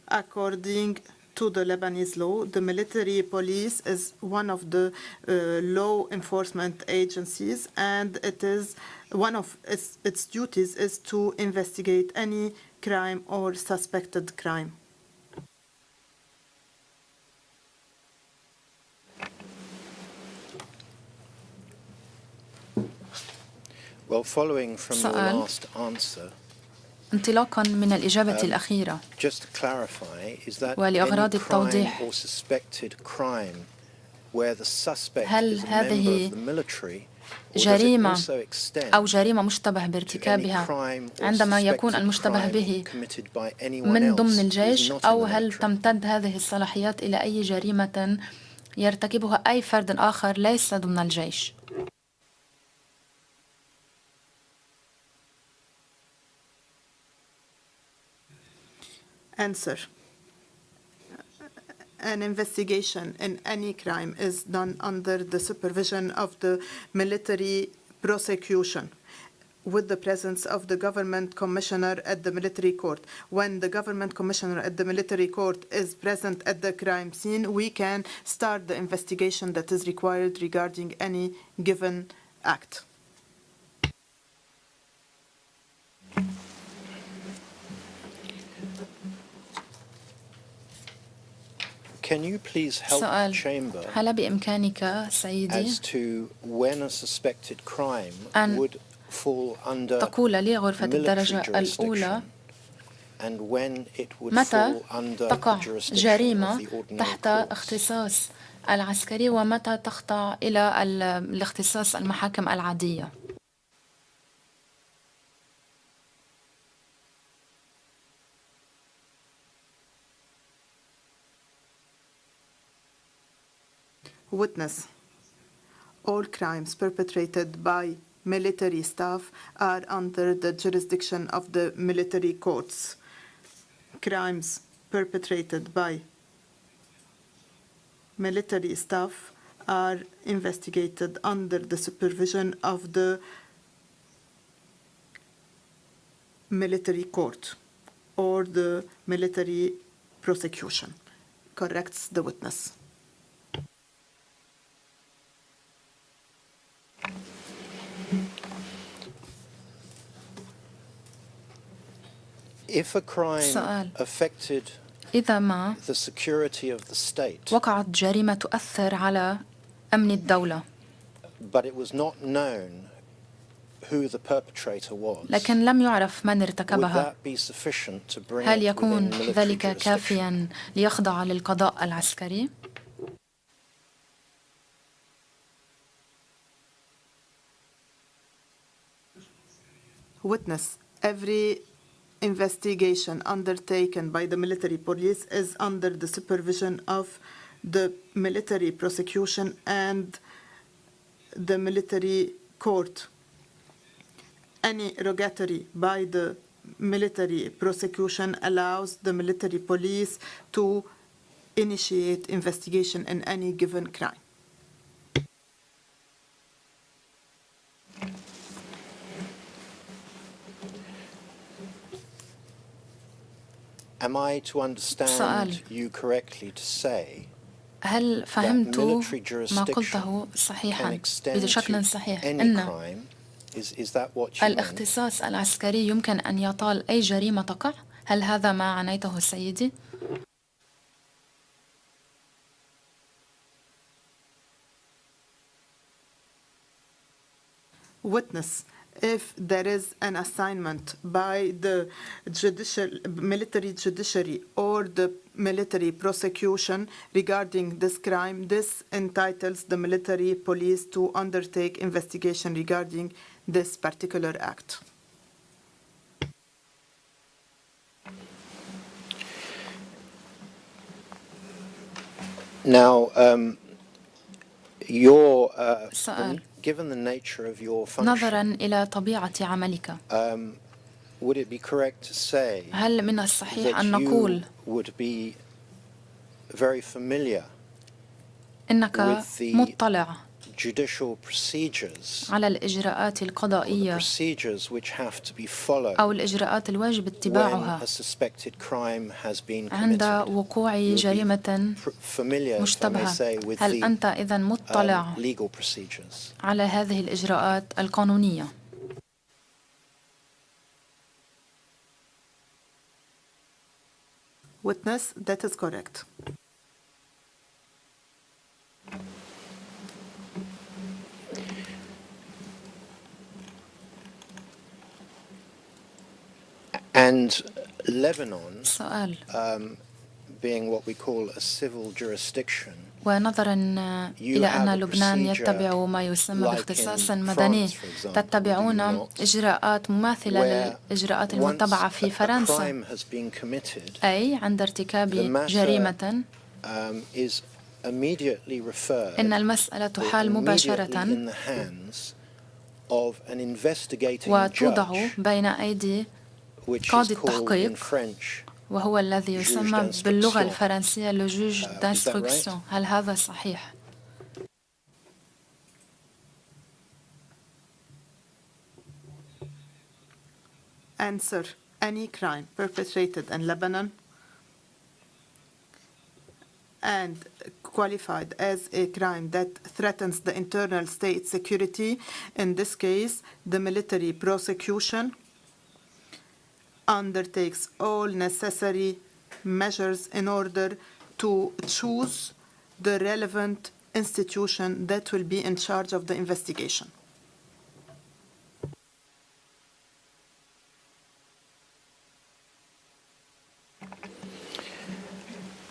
Speaker 8: According to the Lebanese law, the military police is one of the law enforcement agencies, and it is one of its duties is to investigate any crime or suspected crime.
Speaker 9: Well, following from your
Speaker 2: سؤال.
Speaker 9: last answer,
Speaker 2: انطلاقا من الإجابة الأخيرة،
Speaker 9: just to clarify, is that
Speaker 2: ولأغراض
Speaker 9: any crime
Speaker 2: التوضيح،
Speaker 9: or suspected crime where the suspect
Speaker 2: هل
Speaker 9: is a member
Speaker 2: هذه
Speaker 9: of the military, or does it
Speaker 2: جريمة
Speaker 9: also extend
Speaker 2: أو جريمة مشتبه
Speaker 9: to any
Speaker 2: بارتكابها
Speaker 9: crime or
Speaker 2: عندما يكون
Speaker 9: suspected
Speaker 2: المشتبه
Speaker 9: crime
Speaker 2: به
Speaker 9: committed by anyone
Speaker 2: من
Speaker 9: else
Speaker 2: ضمن
Speaker 9: who is
Speaker 2: الجيش،
Speaker 9: not in
Speaker 2: أو
Speaker 9: the
Speaker 2: هل
Speaker 9: military?
Speaker 2: تمتد هذه الصلاحيات إلى أي جريمة يرتكبها أي فرد آخر ليس ضمن الجيش؟
Speaker 8: Answer. An investigation in any crime is done under the supervision of the military prosecution with the presence of the government commissioner at the military court. When the government commissioner at the military court is present at the crime scene, we can start the investigation that is required regarding any given act.
Speaker 9: Can you please help the
Speaker 2: سؤال:
Speaker 9: chamber
Speaker 2: هل بإمكانك سيدي
Speaker 9: as to when a suspected crime
Speaker 2: أن
Speaker 9: would fall under
Speaker 2: تقول لي غرفة
Speaker 9: military
Speaker 2: الدرجة الأولى
Speaker 9: jurisdiction and when it would
Speaker 2: متى
Speaker 9: fall under
Speaker 2: تقع
Speaker 9: the jurisdiction of
Speaker 2: جريمة
Speaker 9: the ordinary
Speaker 2: تحت
Speaker 9: courts?
Speaker 2: اختصاص العسكري ومتى تخضع إلى الاختصاص المحاكم العادية؟
Speaker 8: Witness. All crimes perpetrated by military staff are under the jurisdiction of the military courts. Crimes perpetrated by military staff are investigated under the supervision of the military court or the military prosecution. Corrects the witness.
Speaker 9: If a crime
Speaker 2: سؤال:
Speaker 9: affected
Speaker 2: إذا ما
Speaker 9: the security of the state,
Speaker 2: وقعت جريمة تؤثر على أمن الدولة
Speaker 9: but it was not known who the perpetrator was,
Speaker 1: لكن لم يعرف من
Speaker 9: would
Speaker 1: ارتكبها.
Speaker 9: that be sufficient to bring
Speaker 1: هل
Speaker 9: it
Speaker 1: يكون
Speaker 9: within military
Speaker 1: ذلك
Speaker 9: jurisdiction?
Speaker 1: كافيا ليخضع للقضاء العسكري؟
Speaker 8: Witness, every investigation undertaken by the military police is under the supervision of the military prosecution and the military court. Any rogatory by the military prosecution allows the military police to initiate investigation in any given crime.
Speaker 9: Am I to understand you correctly to say
Speaker 1: هل فهمت ما قلته صحيحا بشكل صحيح أن الاختصاص العسكري يمكن أن يطال أي جريمة تقع؟ هل هذا ما عنيته سيدي؟
Speaker 8: Witness, if there is an assignment by the military judiciary or the military prosecution regarding this crime, this entitles the military police to undertake investigation regarding this particular act.
Speaker 9: Now, given the nature of your function,
Speaker 1: نظرا إلى طبيعة عملك،
Speaker 9: would it be correct to say
Speaker 1: هل من الصحيح
Speaker 9: that
Speaker 1: أن نقول
Speaker 9: you would be very familiar
Speaker 1: إنك
Speaker 9: with the
Speaker 1: مطلع
Speaker 9: judicial procedures
Speaker 1: على الإجراءات
Speaker 9: or the
Speaker 1: القضائية
Speaker 9: procedures which have to be followed
Speaker 1: أو الإجراءات الواجب
Speaker 9: when
Speaker 1: اتباعها
Speaker 9: a suspected crime has been
Speaker 1: عند
Speaker 9: committed?
Speaker 1: وقوع جريمة
Speaker 9: Familiar, if I may
Speaker 1: مشتبهة.
Speaker 9: say, with
Speaker 1: هل أنت
Speaker 9: the
Speaker 1: إذن مطلع
Speaker 9: legal procedures?
Speaker 1: على هذه الإجراءات القانونية؟
Speaker 8: Witness, that is correct.
Speaker 9: And Lebanon,
Speaker 1: سؤال
Speaker 9: being what we call a civil jurisdiction,
Speaker 1: ونظرا إلى أن لبنان يتبع ما يسمى باختصاص مدني، تتبعون إجراءات مماثلة للإجراءات المتبعة في فرنسا، أي عند ارتكاب جريمة إن المسألة تحال مباشرة وتوضع بين أيدي قاضي التحقيق، وهو الذي يسمى باللغة الفرنسية le juge d'instruction. هل هذا صحيح؟
Speaker 8: Answer. Any crime perpetrated in Lebanon and qualified as a crime that threatens the internal state security, in this case, the military prosecution undertakes all necessary measures in order to choose the relevant institution that will be in charge of the investigation.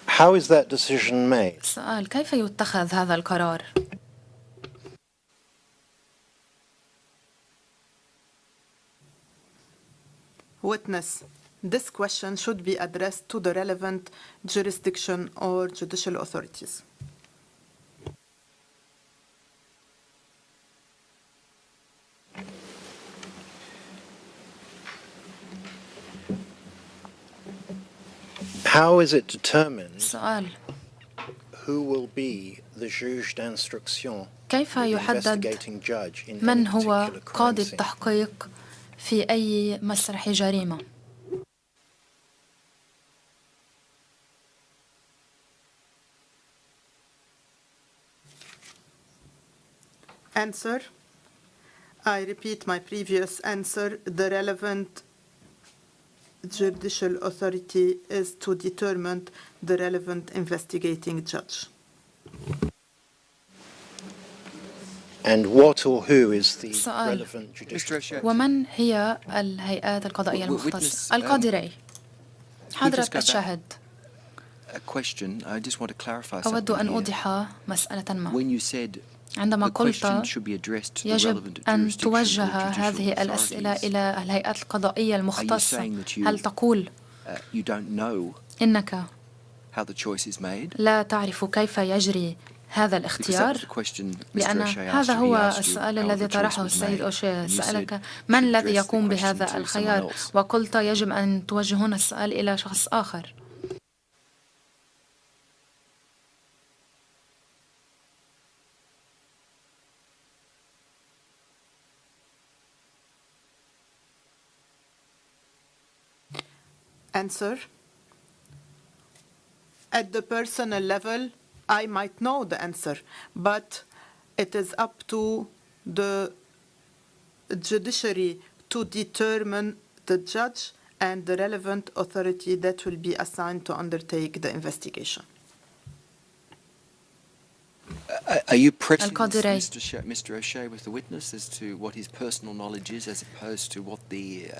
Speaker 9: How is that decision made?
Speaker 1: سؤال: كيف يتخذ هذا القرار؟
Speaker 8: Witness, this question should be addressed to the relevant jurisdiction or judicial authorities.
Speaker 9: How is it determined
Speaker 1: سؤال:
Speaker 9: who will be the juge d'instruction,
Speaker 1: كيف
Speaker 9: the
Speaker 1: يحدد
Speaker 9: investigating judge in
Speaker 1: من
Speaker 9: any
Speaker 1: هو
Speaker 9: particular crime
Speaker 1: قاضي
Speaker 9: scene?
Speaker 1: التحقيق في أي مسرح جريمة؟
Speaker 8: Answer. I repeat my previous answer. The relevant judicial authority is to determine the relevant investigating judge.
Speaker 9: And what or who is the
Speaker 1: سؤال.
Speaker 9: relevant judicial?
Speaker 1: ومن هي الهيئات القضائية المختصة؟ القاضي راي. حضرة الشاهد، أود أن أوضح مسألة ما. عندما قلت يجب أن توجه هذه الأسئلة إلى الهيئات القضائية المختصة، هل تقول إنك لا تعرف كيف يجري هذا الاختيار؟ لأن هذا هو السؤال الذي طرحه السيد أوشي، سألك من الذي يقوم بهذا الخيار، وقلت يجب أن توجهون السؤال إلى شخص آخر.
Speaker 8: Answer. At the personal level, I might know the answer, but it is up to the judiciary to determine the judge and the relevant authority that will be assigned to undertake the investigation.
Speaker 3: Are you pressing
Speaker 1: القاضي راي.
Speaker 3: Mr. O'Shea with the witness as to what his personal knowledge is as opposed to what the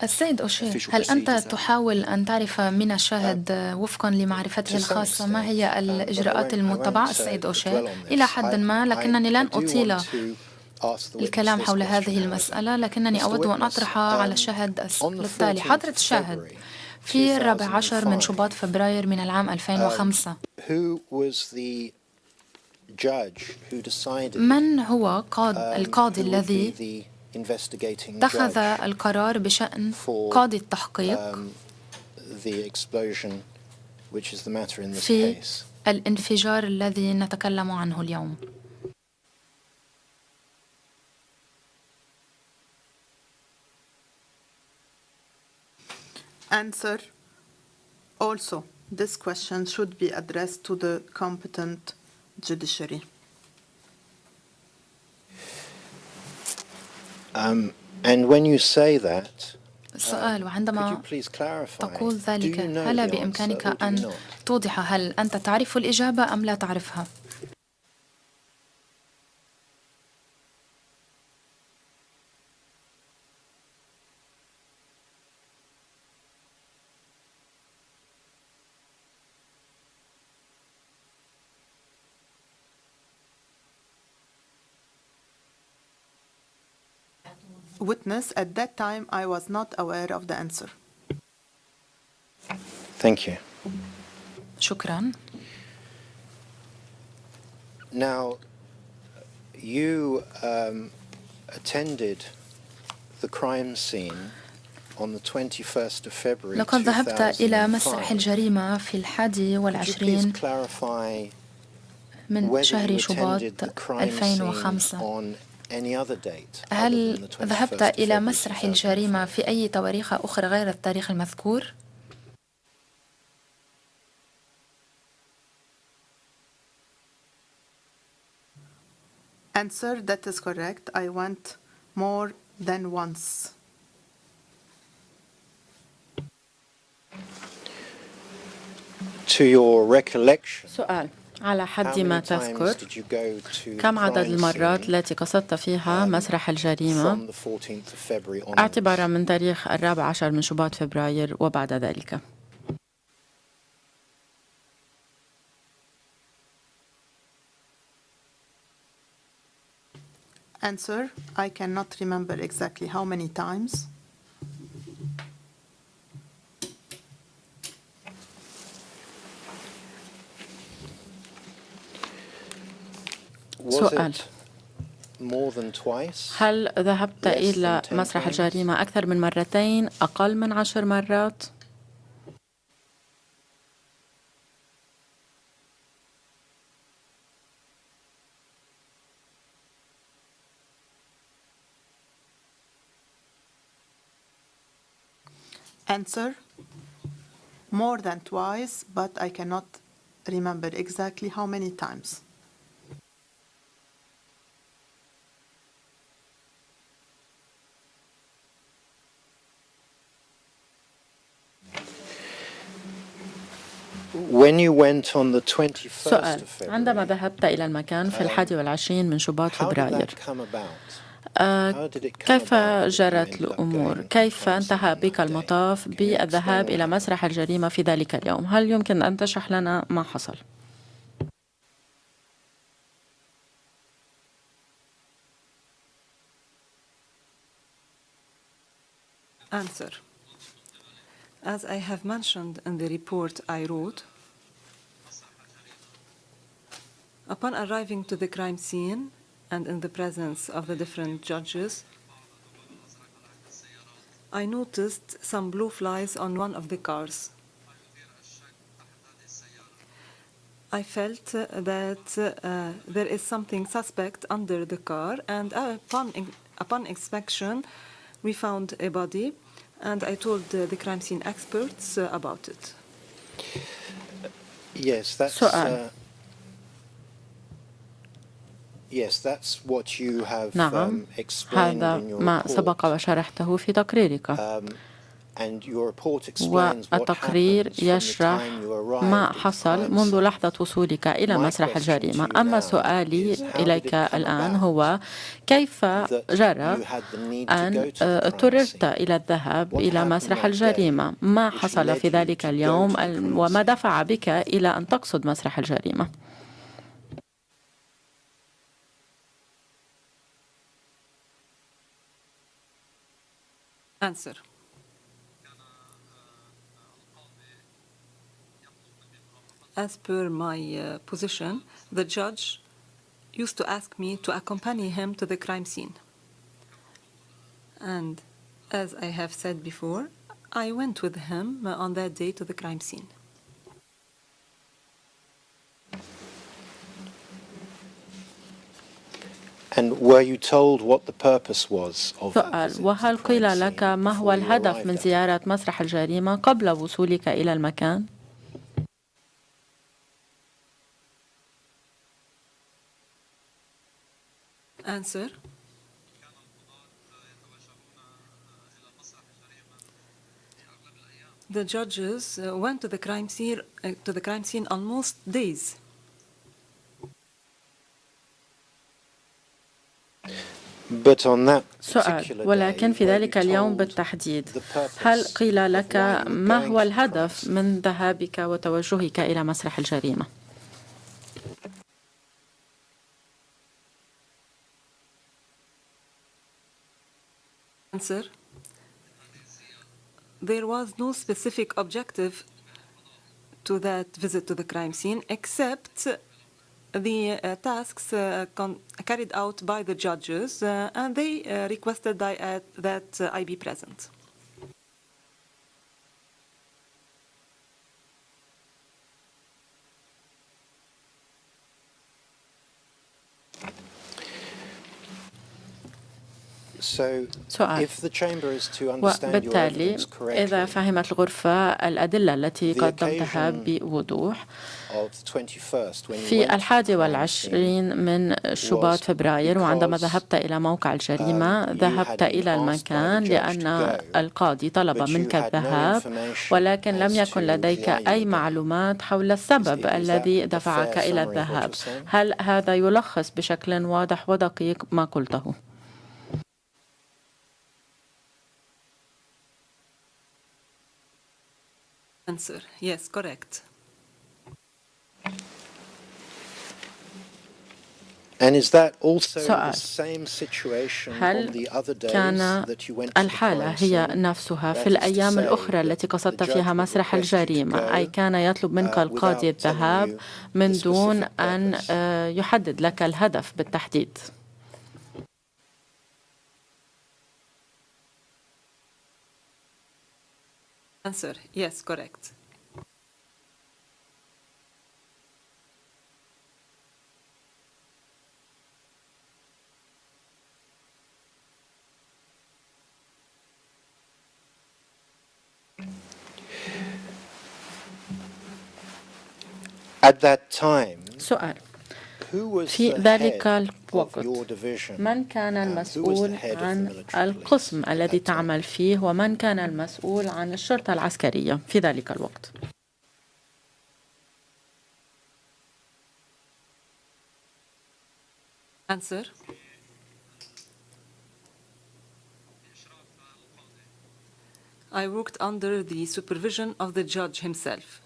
Speaker 1: السيد أوشي، هل أنت تحاول أن تعرف من الشاهد وفقا لمعرفته الخاصة ما هي الإجراءات المتبعة؟ السيد أوشي، إلى حد ما، لكنني لن أطيل الكلام حول هذه المسألة، لكنني أود أن أطرح على الشاهد السؤال التالي. حضرة الشاهد، في 14 من شباط فبراير من العام 2005 من هو القاضي الذي اتخذ القرار بشأن قاضي التحقيق في الانفجار الذي نتكلم عنه اليوم؟
Speaker 8: Answer. Also, this question should be addressed to the competent judiciary.
Speaker 9: And when you say that,
Speaker 1: السؤال، وعندما تقول ذلك هل بإمكانك أن توضح هل أنت تعرف الإجابة أم لا تعرفها؟
Speaker 8: Witness, at that time, I was not aware of the answer.
Speaker 9: Thank you.
Speaker 1: شكرا.
Speaker 9: Now, you attended the crime scene on the 21st of February.
Speaker 1: لقد ذهبت إلى مسرح الجريمة في 21 من شهر شباط 2005. هل ذهبت إلى مسرح الجريمة في أي تواريخ أخرى غير التاريخ المذكور؟
Speaker 8: Answer, that is correct. I went more than once.
Speaker 9: To your recollection.
Speaker 2: سؤال، على حد ما تذكر كم عدد المرات التي قصدت فيها مسرح الجريمة اعتبارا من تاريخ 14 من شباط فبراير وبعد ذلك؟
Speaker 8: Answer, I cannot remember exactly how many times.
Speaker 2: سؤال، هل ذهبت إلى مسرح الجريمة أكثر من مرتين، أقل من 10 مرات؟
Speaker 8: Answer, more than twice, but I cannot remember exactly how many times.
Speaker 2: سؤال: عندما ذهبت إلى المكان في 21 من شباط فبراير، كيف جرت الأمور؟ كيف انتهى بك المطاف بالذهاب إلى مسرح الجريمة في ذلك اليوم؟ هل يمكن أن تشرح لنا ما حصل؟
Speaker 7: Answer. As I have mentioned in the report I wrote, upon arriving to the crime scene and in the presence of the different judges, I noticed some blue flies on one of the cars. I felt that there is something suspect under the car, and upon inspection, we found a body, and I told the crime scene experts about it.
Speaker 9: Yes, that's what you have
Speaker 2: نعم،
Speaker 9: explained
Speaker 2: هذا
Speaker 9: in your
Speaker 2: ما
Speaker 9: report.
Speaker 2: سبق وشرحته في تقريرك.
Speaker 9: And your report explains what
Speaker 2: والتقرير
Speaker 9: happened from the
Speaker 2: يشرح
Speaker 9: time you arrived
Speaker 2: ما
Speaker 9: at the
Speaker 2: حصل
Speaker 9: crime
Speaker 2: منذ
Speaker 9: scene.
Speaker 2: لحظة وصولك إلى مسرح الجريمة. أما سؤالي إليك الآن هو: كيف جرى أن اضطررت إلى الذهاب إلى مسرح الجريمة؟ ما حصل في ذلك اليوم وما دفع بك إلى أن تقصد مسرح الجريمة؟
Speaker 7: Answer. As per my position, the judge used to ask me to accompany him to the crime scene. And as I have said before, I went with him on that day to the crime scene.
Speaker 9: And were you told what the purpose was of that
Speaker 2: سؤال:
Speaker 9: visit to
Speaker 2: وهل
Speaker 9: the
Speaker 2: قيل
Speaker 9: crime
Speaker 2: لك
Speaker 9: scene
Speaker 2: ما هو
Speaker 9: before you
Speaker 2: الهدف
Speaker 9: arrived
Speaker 2: من
Speaker 9: there?
Speaker 2: زيارة مسرح الجريمة قبل وصولك إلى المكان؟
Speaker 7: Answer. The judges went to the crime scene on most days.
Speaker 9: But on that
Speaker 2: سؤال:
Speaker 9: particular
Speaker 2: ولكن
Speaker 9: day,
Speaker 2: في
Speaker 9: were
Speaker 2: ذلك
Speaker 9: you
Speaker 2: اليوم
Speaker 9: told
Speaker 2: بالتحديد
Speaker 9: the purpose
Speaker 2: هل قيل لك
Speaker 9: of why you were
Speaker 2: ما
Speaker 9: going
Speaker 2: هو
Speaker 9: to the
Speaker 2: الهدف
Speaker 9: crime scene?
Speaker 2: من ذهابك وتوجهك إلى مسرح الجريمة؟
Speaker 7: Answer. There was no specific objective to that visit to the crime scene except the tasks carried out by the judges, and they requested that I be present.
Speaker 2: سؤال: وبالتالي إذا فهمت الغرفة الأدلة التي قدمتها بوضوح، في 21 من شباط فبراير وعندما ذهبت إلى موقع الجريمة ذهبت إلى المكان لأن القاضي طلب منك الذهاب، ولكن لم يكن لديك أي معلومات حول السبب الذي دفعك إلى الذهاب. هل هذا يلخص بشكل واضح ودقيق ما قلته؟
Speaker 7: Answer. Yes, correct.
Speaker 9: And is that also
Speaker 2: سؤال:
Speaker 9: the same situation on
Speaker 2: هل
Speaker 9: the other days
Speaker 2: كان
Speaker 9: that you went to the
Speaker 2: الحالة
Speaker 9: crime
Speaker 2: هي
Speaker 9: scene?
Speaker 2: نفسها
Speaker 9: That
Speaker 2: في
Speaker 9: is to
Speaker 2: الأيام
Speaker 9: say
Speaker 2: الأخرى
Speaker 9: that
Speaker 2: التي قصدت
Speaker 9: the judge
Speaker 2: فيها
Speaker 9: would
Speaker 2: مسرح
Speaker 9: request you to
Speaker 2: الجريمة، أي
Speaker 9: go,
Speaker 2: كان يطلب منك القاضي
Speaker 9: without telling
Speaker 2: الذهاب
Speaker 9: you
Speaker 2: من
Speaker 9: the
Speaker 2: دون
Speaker 9: specific
Speaker 2: أن
Speaker 9: purpose?
Speaker 2: يحدد لك الهدف بالتحديد؟
Speaker 7: Answer. Yes, correct.
Speaker 9: At that time,
Speaker 2: سؤال:
Speaker 9: who was
Speaker 2: في
Speaker 9: the
Speaker 2: ذلك
Speaker 9: head of
Speaker 2: الوقت
Speaker 9: your division?
Speaker 2: من كان
Speaker 9: Who was the
Speaker 2: المسؤول
Speaker 9: head of the
Speaker 2: عن
Speaker 9: military police
Speaker 2: القسم
Speaker 9: at
Speaker 2: الذي
Speaker 9: that time?
Speaker 2: تعمل فيه، ومن كان المسؤول عن الشرطة العسكرية في ذلك الوقت؟
Speaker 7: Answer. I worked under the supervision of the judge himself.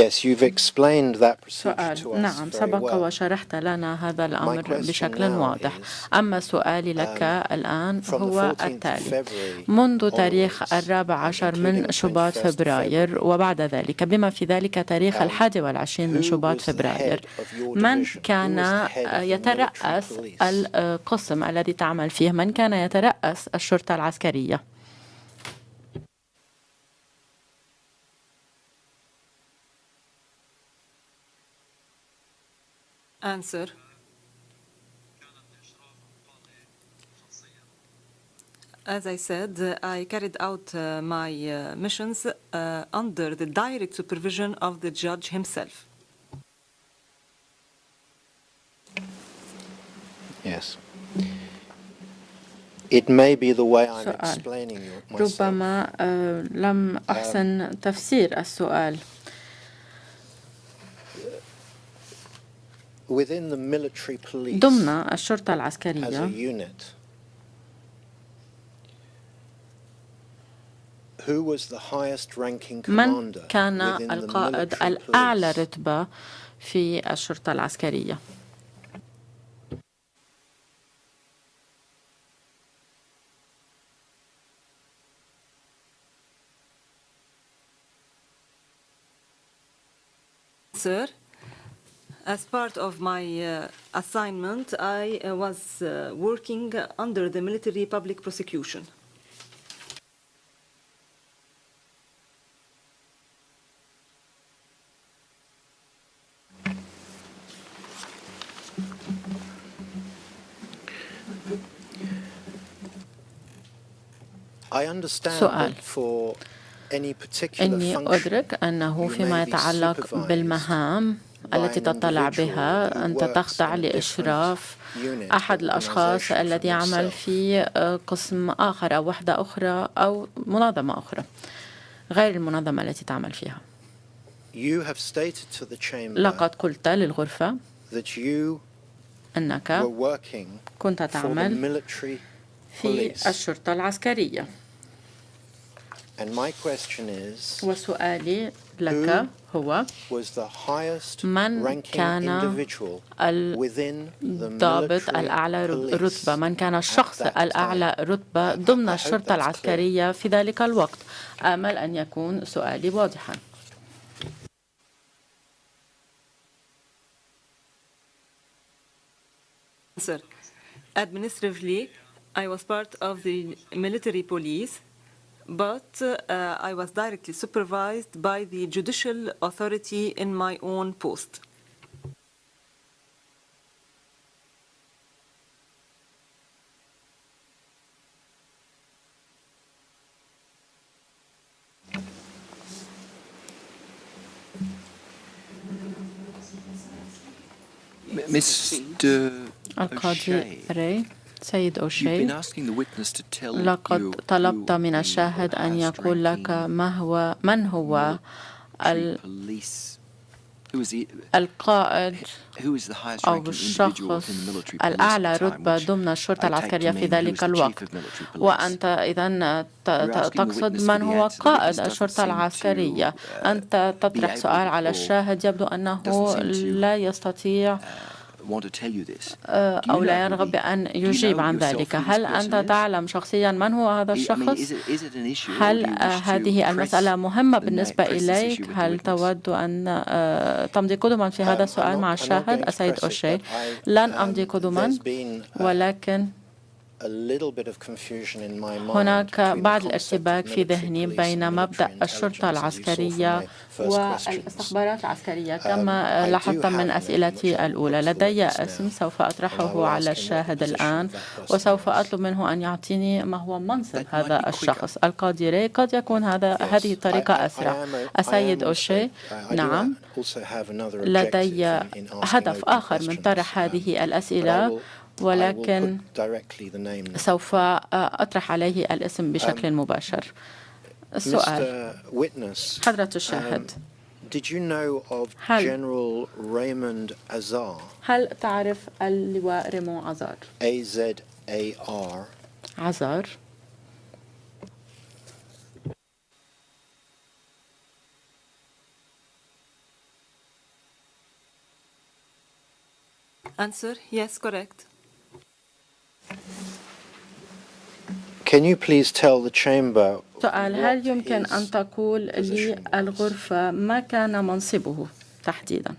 Speaker 9: Yes, you've explained that procedure to us
Speaker 2: نعم،
Speaker 9: very
Speaker 2: سبق
Speaker 9: well.
Speaker 2: وشرحت لنا هذا الأمر بشكل واضح. أما سؤالي لك الآن هو التالي: منذ تاريخ 14 من شباط فبراير وبعد ذلك بما في ذلك تاريخ 21 من شباط فبراير، من كان يترأس القسم الذي تعمل فيه؟ من كان يترأس الشرطة العسكرية؟
Speaker 7: Answer. As I said, I carried out my missions under the direct supervision of the judge himself.
Speaker 9: Yes. It may be the way I'm explaining myself.
Speaker 2: ربما لم أحسن تفسير السؤال.
Speaker 9: Within the military police,
Speaker 2: ضمن الشرطة العسكرية
Speaker 9: as a unit, who was the highest ranking
Speaker 2: من
Speaker 9: commander
Speaker 2: كان
Speaker 9: within the
Speaker 2: القائد
Speaker 9: military
Speaker 2: الأعلى
Speaker 9: police?
Speaker 2: رتبة في الشرطة العسكرية؟
Speaker 7: Sir, as part of my assignment, I was working under the military public prosecution.
Speaker 9: I understand
Speaker 2: سؤال.
Speaker 9: that for any particular
Speaker 2: إني
Speaker 9: function,
Speaker 2: أدرك أنه
Speaker 9: you
Speaker 2: فيما
Speaker 9: may be
Speaker 2: يتعلق
Speaker 9: supervised
Speaker 2: بالمهام التي تطلع بها أنت تخضع لإشراف أحد الأشخاص الذي يعمل في قسم آخر أو وحدة أخرى أو منظمة أخرى غير المنظمة التي تعمل فيها.
Speaker 9: You have stated to the chamber
Speaker 2: لقد قلت للغرفة
Speaker 9: that you
Speaker 2: أنك
Speaker 9: were working
Speaker 2: كنت
Speaker 9: for the
Speaker 2: تعمل
Speaker 9: military
Speaker 2: في
Speaker 9: police.
Speaker 2: الشرطة العسكرية.
Speaker 9: And my question is,
Speaker 2: وسؤالي لك هو:
Speaker 9: was the highest
Speaker 2: من
Speaker 9: ranking
Speaker 2: كان
Speaker 9: individual within the
Speaker 2: الضابط
Speaker 9: military
Speaker 2: الأعلى
Speaker 9: police
Speaker 2: رتبة، من كان الشخص
Speaker 9: at that
Speaker 2: الأعلى
Speaker 9: time?
Speaker 2: رتبة ضمن الشرطة العسكرية في ذلك الوقت؟ آمل أن يكون سؤالي واضحا.
Speaker 7: Sir, administratively, I was part of the military police, but I was directly supervised by the judicial authority in my own post.
Speaker 3: Mr.
Speaker 2: القاضي ري، سيد
Speaker 3: You've
Speaker 2: أوشي،
Speaker 3: been asking the witness to tell
Speaker 2: لقد
Speaker 3: you
Speaker 2: طلبت من
Speaker 3: who
Speaker 2: الشاهد
Speaker 3: the
Speaker 2: أن
Speaker 3: highest
Speaker 2: يقول لك
Speaker 3: ranking
Speaker 2: من هو
Speaker 3: military police,
Speaker 2: القائد
Speaker 3: who is the highest
Speaker 2: أو
Speaker 3: ranking individual
Speaker 2: الشخص
Speaker 3: within the military police
Speaker 2: الأعلى
Speaker 3: at the time,
Speaker 2: رتبة
Speaker 3: which
Speaker 2: ضمن الشرطة
Speaker 3: I take to
Speaker 2: العسكرية في
Speaker 3: mean who is
Speaker 2: ذلك
Speaker 3: the chief
Speaker 2: الوقت.
Speaker 3: of military police.
Speaker 2: وأنت إذن تقصد من هو قائد الشرطة العسكرية. أنت تطرح سؤال على الشاهد يبدو أنه لا يستطيع أو لا يرغب بأن يجيب عن ذلك. هل أنت تعلم شخصيا من هو هذا الشخص؟ هل هذه المسألة مهمة بالنسبة إليك؟ هل تود أن تمضي قدما في هذا السؤال مع الشاهد؟ السيد أوشي: لن أمضي قدما، ولكن هناك بعض الارتباك في ذهني بين مبدأ الشرطة العسكرية والاستخبارات العسكرية كما لاحظت من أسئلتي الأولى. لدي اسم سوف أطرحه على الشاهد الآن، وسوف أطلب منه أن يعطيني ما هو منصب هذا الشخص. القاضي ري: قد يكون هذه الطريقة أسرع. السيد أوشي: نعم، لدي هدف آخر من طرح هذه الأسئلة، ولكن سوف أطرح عليه الاسم بشكل مباشر. السؤال حضرة الشاهد،
Speaker 9: Did you know of General Raymond Azar?
Speaker 2: هل تعرف اللواء ريمون عزار؟
Speaker 9: A-Z-A-R.
Speaker 2: عزار.
Speaker 7: Answer, yes, correct.
Speaker 9: Can you please tell the chamber
Speaker 2: سؤال، هل يمكن أن تقول لي الغرفة ما كان منصبه تحديدا؟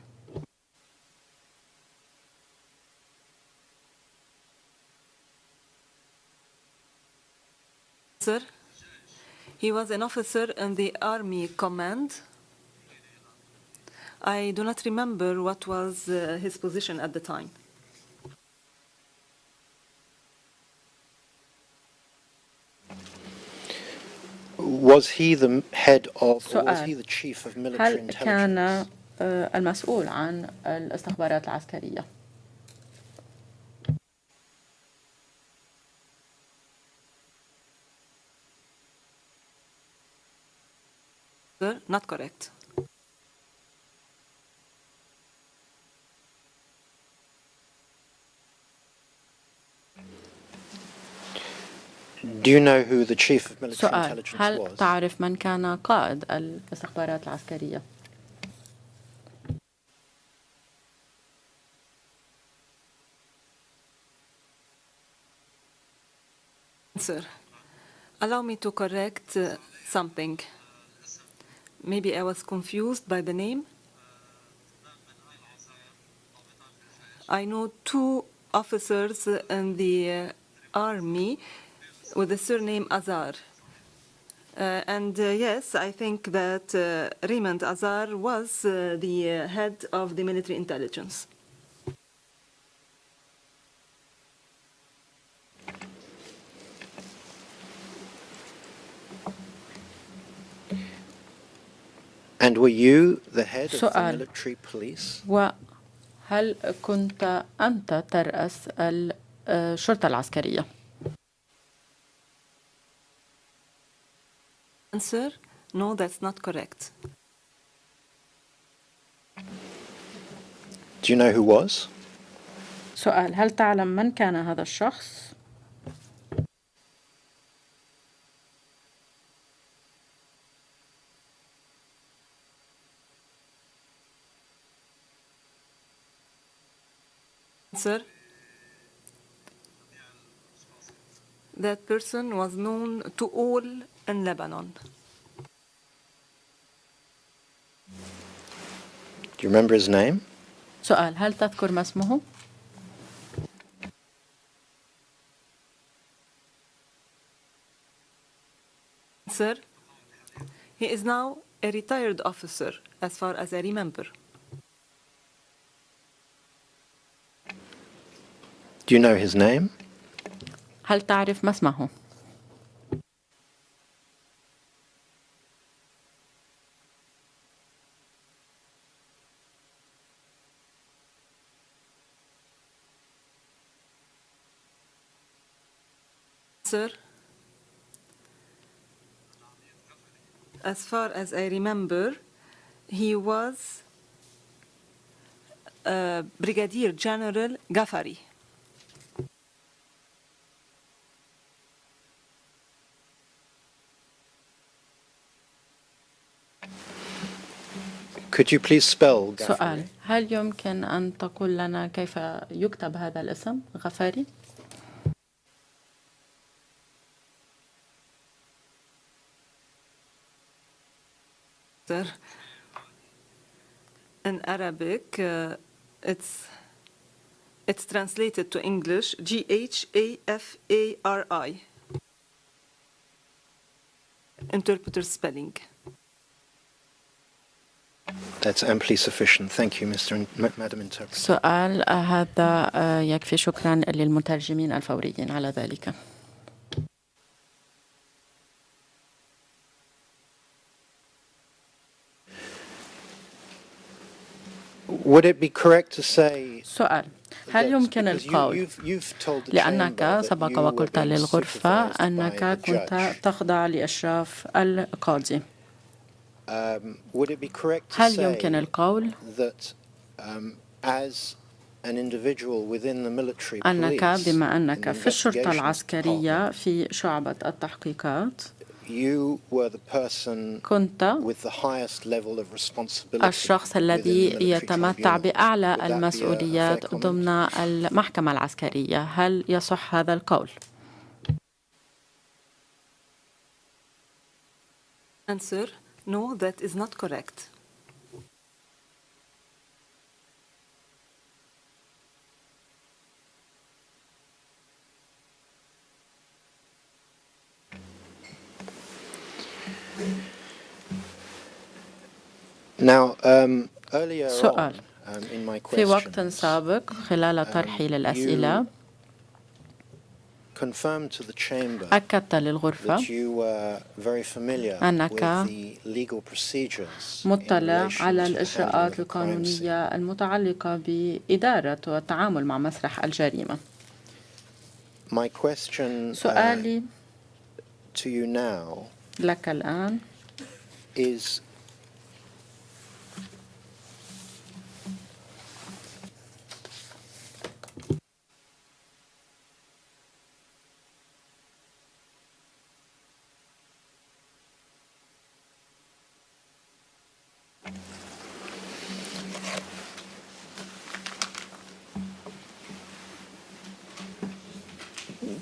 Speaker 7: Sir, he was an officer in the Army Command. I do not remember what was his position at the time.
Speaker 9: was he the head of or was he the chief of military
Speaker 2: هل كان المسؤول عن الاستخبارات العسكرية؟
Speaker 7: Sir, not correct.
Speaker 9: Do you know who the chief of military
Speaker 2: سؤال،
Speaker 9: intelligence
Speaker 2: هل
Speaker 9: was?
Speaker 2: تعرف من كان قائد الاستخبارات العسكرية؟
Speaker 7: Sir, allow me to correct something. Maybe I was confused by the name. I know two officers in the army with the surname Azar. Yes, I think that Raymond Azar was the head of the military intelligence.
Speaker 9: And were you the head of the
Speaker 2: سؤال،
Speaker 9: military police?
Speaker 2: وهل كنت أنت ترأس الشرطة العسكرية؟
Speaker 7: Answer, no, that's not correct.
Speaker 9: Do you know who was?
Speaker 2: سؤال، هل تعلم من كان هذا الشخص؟
Speaker 7: Answer, that person was known to all in Lebanon.
Speaker 9: Do you remember his name?
Speaker 2: سؤال، هل تذكر ما اسمه؟
Speaker 7: Sir, he is now a retired officer, as far as I remember.
Speaker 9: Do you know his name?
Speaker 2: هل تعرف ما اسمه؟
Speaker 7: Sir, as far as I remember, he was Brigadier General Ghaffari.
Speaker 9: Could you please spell Ghaffari?
Speaker 2: سؤال، هل يمكن أن تقول لنا كيف يكتب هذا الاسم غفاري؟
Speaker 7: Sir, in Arabic, it's translated to English Ghafari. Interpreter spelling.
Speaker 9: That's amply sufficient. Thank you, Madam Interpreter.
Speaker 2: سؤال، هذا يكفي. شكرا للمترجمين الفوريين على ذلك.
Speaker 9: Would it be correct to say
Speaker 2: سؤال: هل يمكن القول، لأنك سبق وقلت للغرفة أنك كنت تخضع لإشراف القاضي، هل يمكن القول أنك بما أنك في الشرطة العسكرية في شعبة التحقيقات كنت الشخص الذي يتمتع بأعلى المسؤوليات ضمن المحكمة العسكرية، هل يصح هذا القول؟
Speaker 7: Answer: No, that is not correct.
Speaker 2: سؤال: في وقت سابق خلال طرحي للأسئلة أكدت للغرفة أنك مطلع على الإجراءات القانونية المتعلقة بإدارة والتعامل مع مسرح الجريمة. سؤالي لك الآن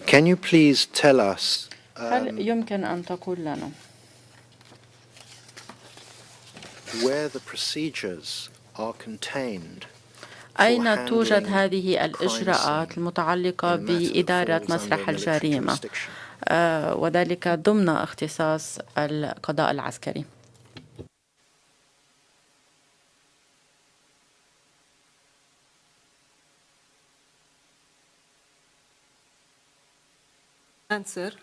Speaker 9: Can you please tell us
Speaker 2: هل يمكن أن تقول لنا
Speaker 9: where the procedures are contained
Speaker 2: أين توجد هذه الإجراءات المتعلقة بإدارة مسرح الجريمة وذلك ضمن اختصاص القضاء العسكري؟
Speaker 7: Answer: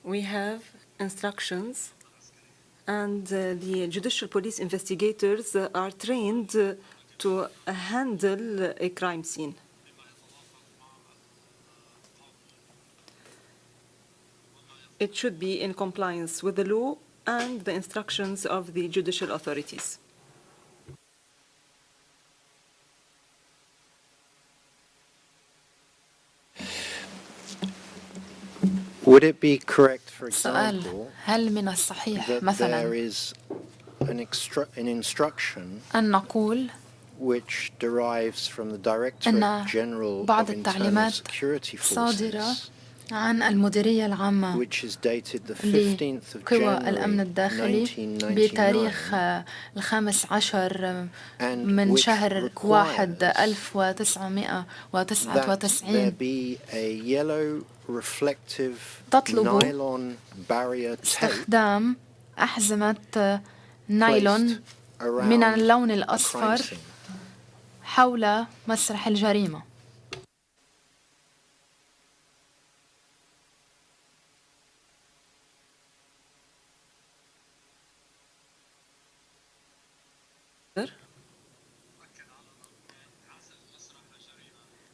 Speaker 7: We have instructions, and the judicial police investigators are trained to handle a crime scene. It should be in compliance with the law and the instructions of the judicial authorities.
Speaker 9: Would it be correct, for
Speaker 1: سؤال:
Speaker 9: example,
Speaker 1: هل من الصحيح
Speaker 9: that
Speaker 1: مثلا
Speaker 9: there is an instruction
Speaker 1: أن نقول
Speaker 9: which derives from the Directorate
Speaker 1: أن
Speaker 9: General of
Speaker 1: بعض
Speaker 9: Internal
Speaker 1: التعليمات
Speaker 9: Security
Speaker 1: صادرة
Speaker 9: Forces,
Speaker 1: عن المديرية العامة
Speaker 9: which is dated the 15th of
Speaker 1: لقوى الأمن
Speaker 9: January
Speaker 1: الداخلي
Speaker 9: 1999,
Speaker 1: بتاريخ 15 من شهر 1
Speaker 9: that there
Speaker 1: 1999
Speaker 9: be a yellow reflective
Speaker 1: تطلب
Speaker 9: nylon barrier tape
Speaker 1: استخدام أحزمة نايلون من اللون الأصفر حول مسرح الجريمة.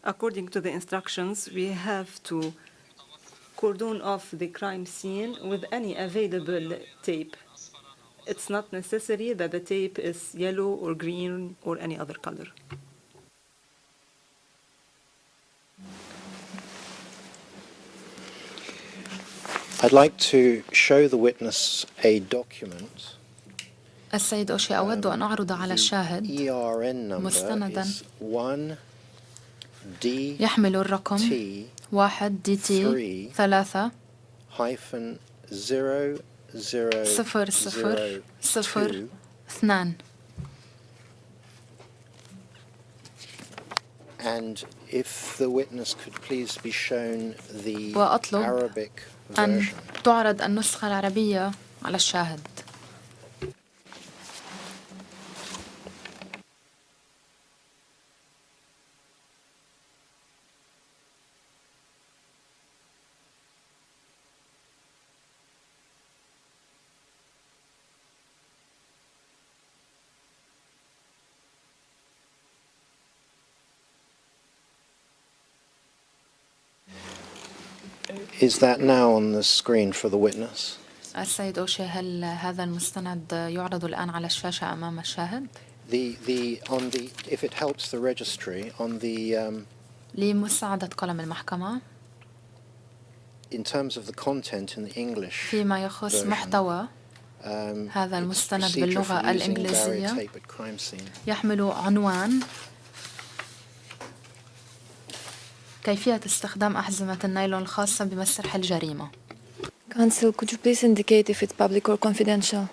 Speaker 7: According to the instructions, we have to cordon off the crime scene with any available tape. It's not necessary that the tape is yellow or green or any other color.
Speaker 9: I'd like to show the witness a document.
Speaker 1: السيد أوشي أود أن أعرض على الشاهد مستنداً يحمل الرقم 1DT 3 0002
Speaker 9: And if the witness could please be shown the
Speaker 1: وأطلب
Speaker 9: Arabic
Speaker 1: أن
Speaker 9: version.
Speaker 1: تعرض النسخة العربية على الشاهد.
Speaker 9: Is that now on the screen for the witness?
Speaker 1: السيد أوشي، هل هذا المستند يعرض الآن على الشاشة أمام الشاهد؟
Speaker 9: If it helps the registry on the
Speaker 1: لمساعدة قلم المحكمة
Speaker 9: in terms of the content in the English
Speaker 1: فيما يخص محتوى هذا المستند باللغة الإنجليزية يحمل عنوان كيفية استخدام أحزمة النايلون الخاصة بمسرح الجريمة.
Speaker 10: Counsel, could you please indicate if it's public or confidential?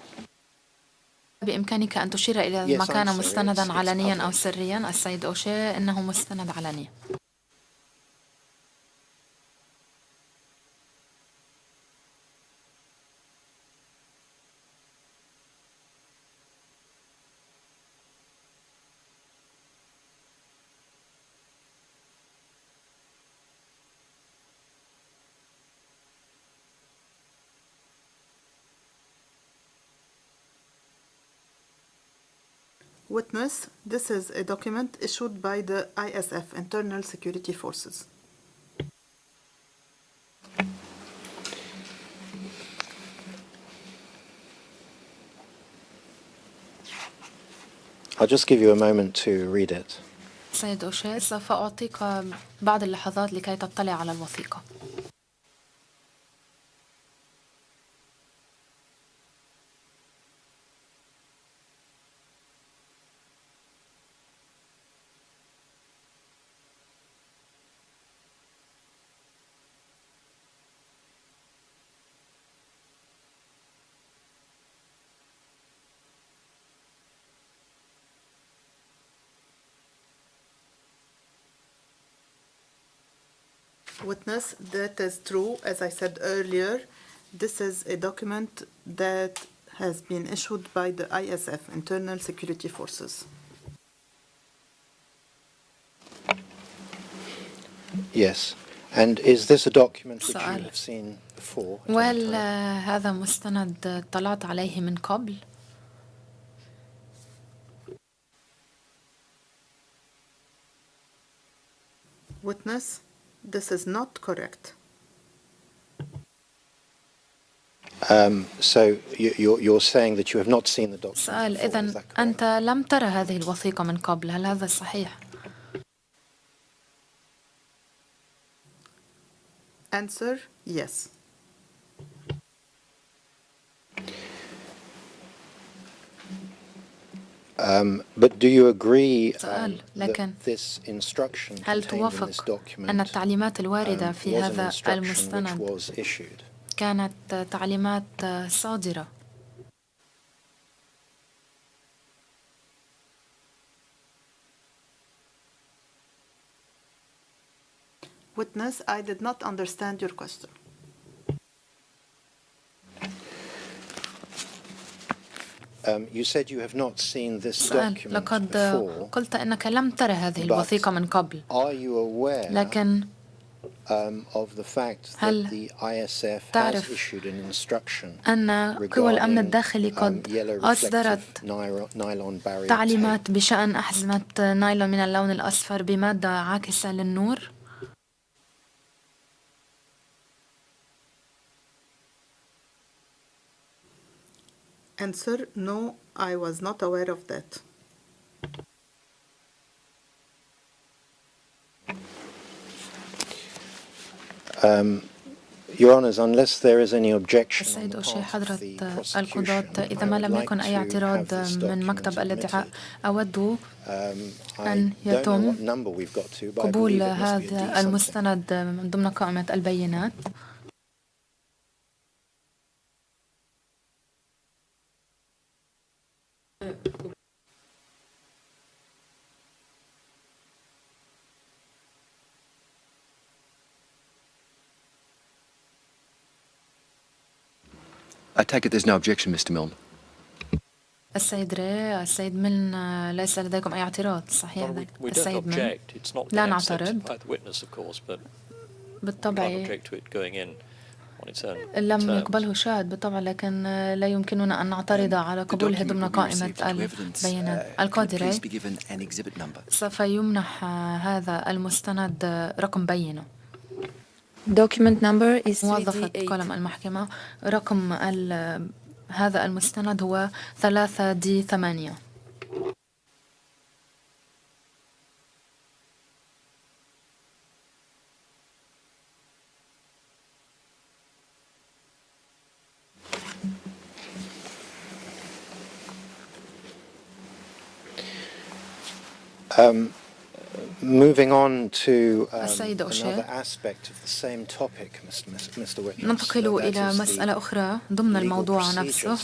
Speaker 1: بإمكانك أن تشير إلى ما كان مستندا علنيا أو سريا. السيد أوشي، إنه مستند علني.
Speaker 8: Witness, this is a document issued by the ISF, Internal Security Forces.
Speaker 9: I'll just give you a moment to read it.
Speaker 1: سيد أوشي، سوف أعطيك بعض اللحظات لكي تطلع على الوثيقة.
Speaker 8: Witness, that is true. As I said earlier, this is a document that has been issued by the ISF, Internal Security Forces.
Speaker 9: Yes. And is this a document which you have seen before?
Speaker 1: وهل هذا مستند طلعت عليه من قبل؟
Speaker 8: Witness, this is not correct.
Speaker 9: So you're saying that you have not seen the document
Speaker 1: سؤال،
Speaker 9: before, is
Speaker 1: إذن
Speaker 9: that correct?
Speaker 1: أنت لم ترى هذه الوثيقة من قبل، هل هذا صحيح؟
Speaker 8: Answer, yes.
Speaker 9: But do you agree
Speaker 1: سؤال، لكن
Speaker 9: that this instruction
Speaker 1: هل
Speaker 9: contained in this
Speaker 1: توافق
Speaker 9: document
Speaker 1: أن التعليمات الواردة في
Speaker 9: was an
Speaker 1: هذا
Speaker 9: instruction which
Speaker 1: المستند
Speaker 9: was issued?
Speaker 1: كانت تعليمات صادرة؟
Speaker 8: Witness, I did not understand your question.
Speaker 9: You said you have not seen this
Speaker 1: سؤال،
Speaker 9: document
Speaker 1: لقد
Speaker 9: before.
Speaker 1: قلت أنك لم ترى هذه الوثيقة من قبل،
Speaker 9: Are you aware
Speaker 1: لكن
Speaker 9: of the fact that
Speaker 1: هل
Speaker 9: the ISF has
Speaker 1: تعرف
Speaker 9: issued an instruction
Speaker 1: أن قوى الأمن الداخلي قد
Speaker 9: yellow
Speaker 1: أصدرت
Speaker 9: reflective nylon barrier tape?
Speaker 1: تعليمات بشأن أحزمة نايلون من اللون الأصفر بمادة عاكسة للنور؟
Speaker 8: Answer, no, I was not aware of that.
Speaker 9: Your Honours, unless there is any objection on
Speaker 1: السيد
Speaker 9: the
Speaker 1: أوشي،
Speaker 9: part of
Speaker 1: حضرة
Speaker 9: the
Speaker 1: القضاة،
Speaker 9: prosecution,
Speaker 1: إذا
Speaker 9: I
Speaker 1: ما
Speaker 9: would
Speaker 1: لم
Speaker 9: like
Speaker 1: يكن أي
Speaker 9: to
Speaker 1: اعتراض
Speaker 9: have this
Speaker 1: من
Speaker 9: document
Speaker 1: مكتب الادعاء،
Speaker 9: submitted.
Speaker 1: أود
Speaker 9: I
Speaker 1: أن
Speaker 9: don't know
Speaker 1: يتم
Speaker 9: what number we've got to, but I
Speaker 1: قبول
Speaker 9: believe it must be a D
Speaker 1: هذا
Speaker 9: something.
Speaker 1: المستند من ضمن قائمة البينات.
Speaker 3: I take it there's no objection, Mr. Milne.
Speaker 1: السيد ميلن، ليس لديكم أي اعتراض، صحيح؟
Speaker 6: We don't
Speaker 1: السيد ميلن،
Speaker 6: object. It's not
Speaker 1: لا
Speaker 6: been accepted
Speaker 1: نعترض
Speaker 6: by the witness, of course, but we
Speaker 1: بالطبع.
Speaker 6: can't object to it going in on its own
Speaker 1: لم
Speaker 6: terms.
Speaker 1: يقبله شاهد بالطبع، لكن لا يمكننا أن نعترض على قبوله ضمن قائمة البيانات. القادرة، سوف يمنح هذا المستند رقم بينة.
Speaker 10: Document number is
Speaker 1: موظفة
Speaker 10: 3D8.
Speaker 1: قلم المحكمة، رقم هذا المستند هو 3D8.
Speaker 9: Moving on to
Speaker 1: another
Speaker 9: aspect of the same topic, Mr. Witness.
Speaker 1: ننتقل إلى مسألة أخرى ضمن الموضوع نفسه،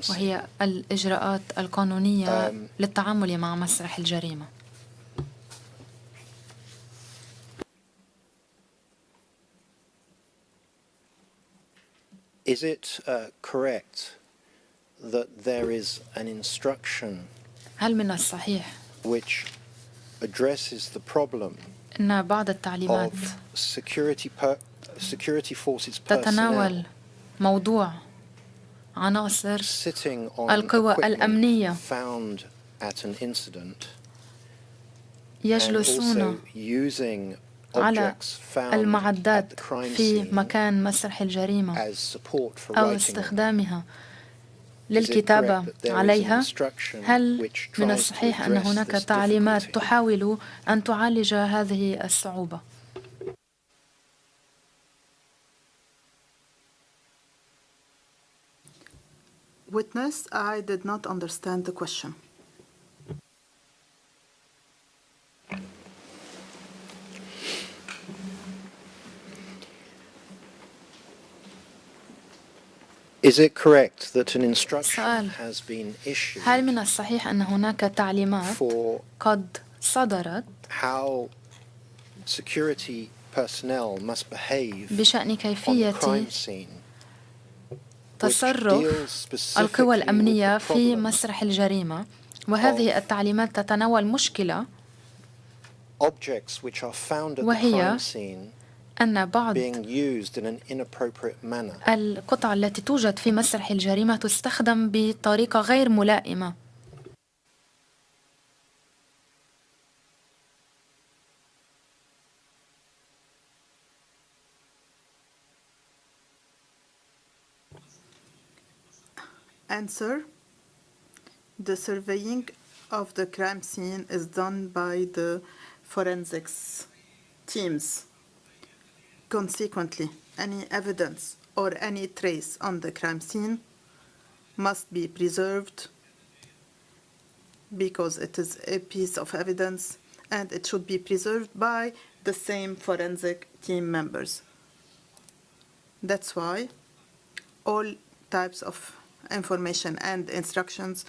Speaker 1: وهي الإجراءات القانونية للتعامل مع مسرح الجريمة.
Speaker 9: Is it correct that there is an instruction
Speaker 1: هل من الصحيح
Speaker 9: which addresses the problem
Speaker 1: أن بعض التعليمات
Speaker 9: of security forces
Speaker 1: تتناول موضوع عناصر القوى الأمنية يجلسون على المعدات في مكان مسرح الجريمة أو استخدامها للكتابة عليها؟ هل من الصحيح أن هناك تعليمات تحاول أن تعالج هذه الصعوبة؟
Speaker 8: Witness, I did not understand the question.
Speaker 9: Is it correct that an instruction has been issued
Speaker 1: هل من الصحيح أن هناك تعليمات قد صدرت
Speaker 9: how security personnel must behave
Speaker 1: بشأن كيفية
Speaker 9: on the crime scene
Speaker 1: تصرف القوى الأمنية في مسرح الجريمة، وهذه التعليمات تتناول مشكلة وهي أن بعض القطع التي توجد في مسرح الجريمة تستخدم بطريقة غير ملائمة.
Speaker 8: Answer. The surveying of the crime scene is done by the forensics teams. Consequently, any evidence or any trace on the crime scene must be preserved because it is a piece of evidence and it should be preserved by the same forensic team members. That's why all types of information and instructions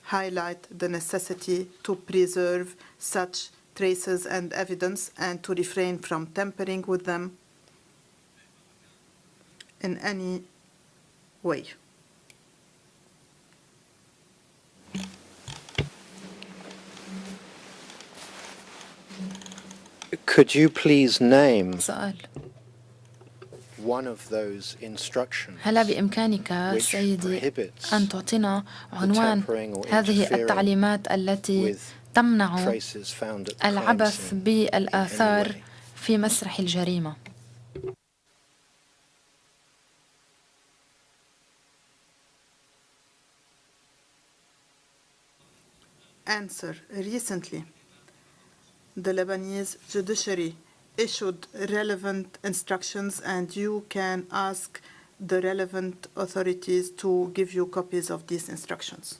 Speaker 8: highlight the necessity to preserve such traces and evidence and to refrain from tampering with them in any way.
Speaker 9: Could you please name
Speaker 1: سؤال.
Speaker 9: one of those instructions
Speaker 1: هل بإمكانك سيدي أن تعطينا عنوان هذه التعليمات التي تمنع العبث بالآثار في مسرح الجريمة؟
Speaker 8: Answer. Recently, the Lebanese judiciary issued relevant instructions and you can ask the relevant authorities to give you copies of these instructions.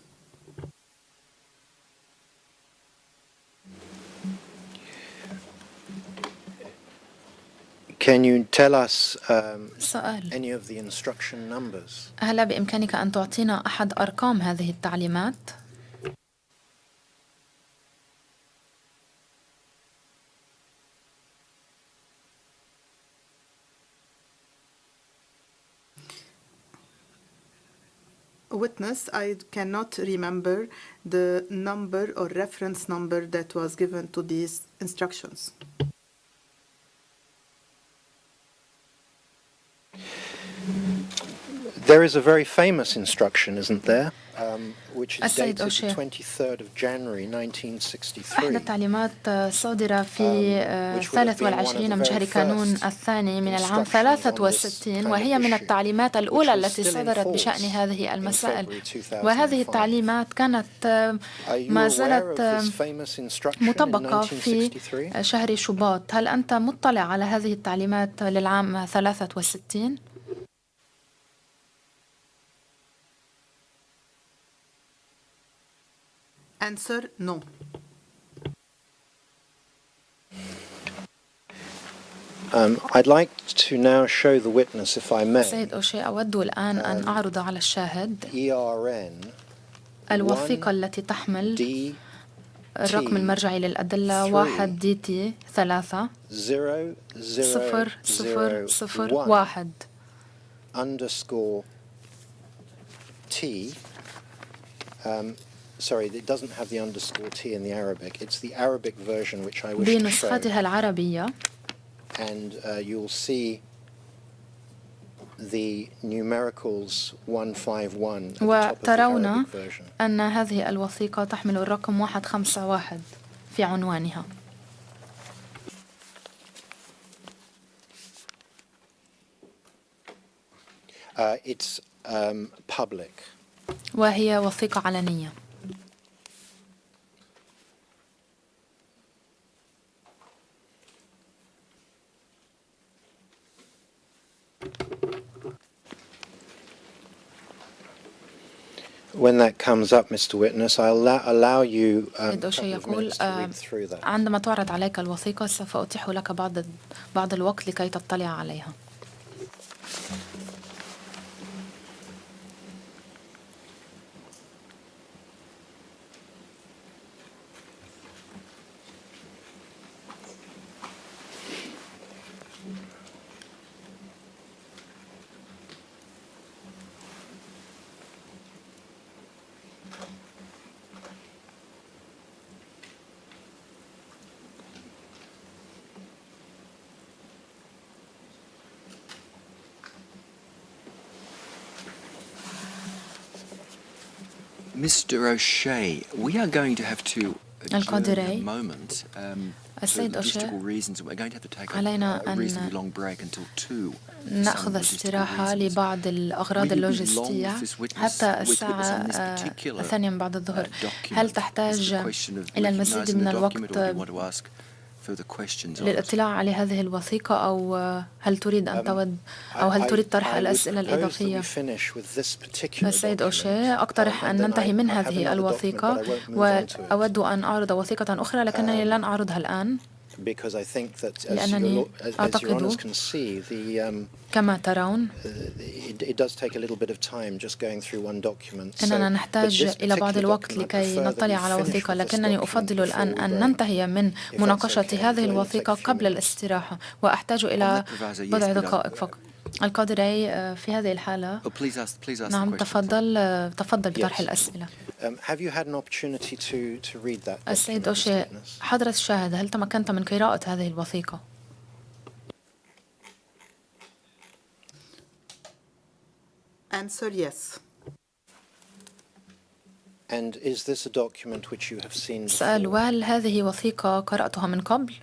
Speaker 9: Can you tell us
Speaker 1: سؤال.
Speaker 9: any of the instruction numbers?
Speaker 1: هل بإمكانك أن تعطينا أحد أرقام هذه التعليمات؟
Speaker 8: Witness, I cannot remember the number or reference number that was given to these instructions.
Speaker 9: There is a very famous instruction, isn't there, which is
Speaker 1: السيد
Speaker 9: dated the
Speaker 1: أوشي
Speaker 9: 23rd of January 1963.
Speaker 1: إحدى التعليمات صادرة في 23 من شهر كانون الثاني من العام 63 وهي من التعليمات الأولى التي صدرت بشأن هذه المسائل وهذه التعليمات كانت ما زالت مطبقة في شهر شباط. هل أنت مطلع على هذه التعليمات للعام 63؟
Speaker 8: Answer, no.
Speaker 9: I'd like to now show the witness, if I may,
Speaker 1: سيد أوشي أود الآن أن أعرض على الشاهد
Speaker 9: ERN
Speaker 1: الوثيقة التي تحمل الرقم المرجعي للأدلة 1DT 3 0001
Speaker 9: underscore T. Sorry, it doesn't have the underscore T in the Arabic. It's the Arabic version which I wish to show.
Speaker 1: بنسختها العربية.
Speaker 9: And you'll see the numericals 151 at the top of the
Speaker 1: وترون
Speaker 9: Arabic version.
Speaker 1: أن هذه الوثيقة تحمل الرقم 151 في عنوانها.
Speaker 9: It's public.
Speaker 1: وهي وثيقة علنية.
Speaker 9: When that comes up, Mr. Witness, I'll allow you a couple of
Speaker 1: يقول
Speaker 9: minutes to read through that.
Speaker 1: عندما تعرض عليك الوثيقة سوف أتيح لك بعض الوقت لكي تطلع عليها.
Speaker 3: Mr. O'Shea, we are going to have to adjourn in a moment for logistical reasons. We're going to have to take a reasonably long break until 2.
Speaker 1: نأخذ استراحة لبعض الأغراض اللوجستية حتى الساعة 2 بعد الظهر. هل تحتاج إلى المزيد من الوقت للاطلاع على هذه الوثيقة أو هل تريد أن هل تريد طرح الأسئلة الإضافية؟ السيد أوشي، أقترح أن ننتهي من هذه الوثيقة وأود أن أعرض وثيقة أخرى لكنني لن أعرضها الآن لأنني أعتقد كما ترون أننا نحتاج إلى بعض الوقت لكي نطلع على وثيقة لكنني أفضل الآن أن ننتهي من مناقشة هذه الوثيقة قبل الاستراحة وأحتاج إلى بضع دقائق فقط. القادري في هذه الحالة نعم تفضل بطرح الأسئلة. السيد أوشي، حضرة الشاهد، هل تمكنت من قراءة هذه الوثيقة؟
Speaker 8: Answer, yes.
Speaker 9: And is this a document which you have seen
Speaker 1: سأل: وهل هذه وثيقة قرأتها من قبل؟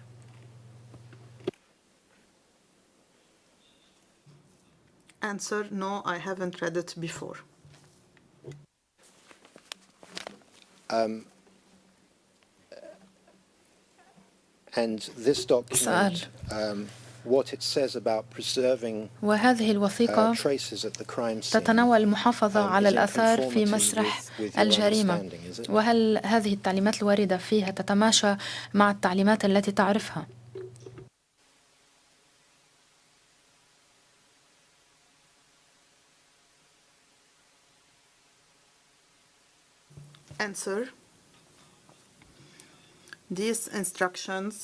Speaker 8: Answer, no, I haven't read it before.
Speaker 9: And this document, what it says about preserving
Speaker 1: وهذه الوثيقة
Speaker 9: traces at the crime scene,
Speaker 1: تتناول المحافظة على الآثار في مسرح الجريمة. وهل هذه التعليمات الواردة فيها تتماشى مع التعليمات التي تعرفها؟
Speaker 8: Answer. These instructions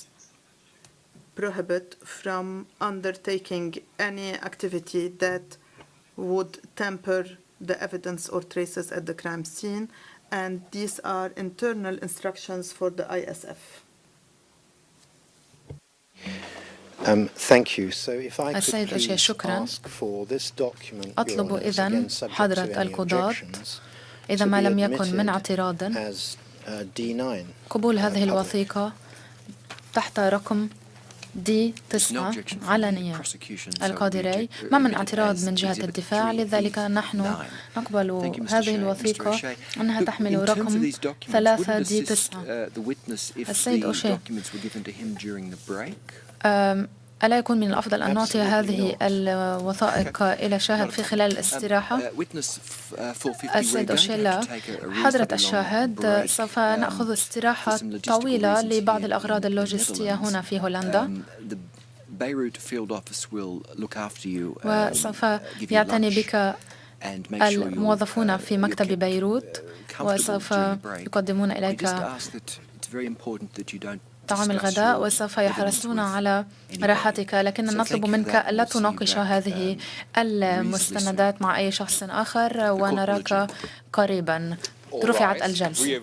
Speaker 8: prohibit from undertaking any activity that would tamper the evidence or traces at the crime scene, and these are internal instructions for the ISF.
Speaker 1: السيد أوشي، شكرا. أطلب إذن حضرة القضاة إذا ما لم يكن من اعتراض قبول هذه الوثيقة تحت رقم D9 علنية. القاضي ما من اعتراض من جهة الدفاع، لذلك نحن نقبل هذه الوثيقة أنها تحمل رقم 3D9. السيد أوشي، ألا يكون من الأفضل أن نعطي هذه الوثائق إلى شاهد في خلال الاستراحة؟ السيد أوشي، لا. حضرة الشاهد، سوف نأخذ استراحة طويلة لبعض الأغراض اللوجستية هنا في هولندا، وسوف يعتني بك الموظفون في مكتب بيروت، وسوف يقدمون إليك طعام الغداء، وسوف يحرصون على راحتك، لكن نطلب منك ألا تناقش هذه المستندات مع أي شخص آخر، ونراك قريبا. رفعت الجلسة.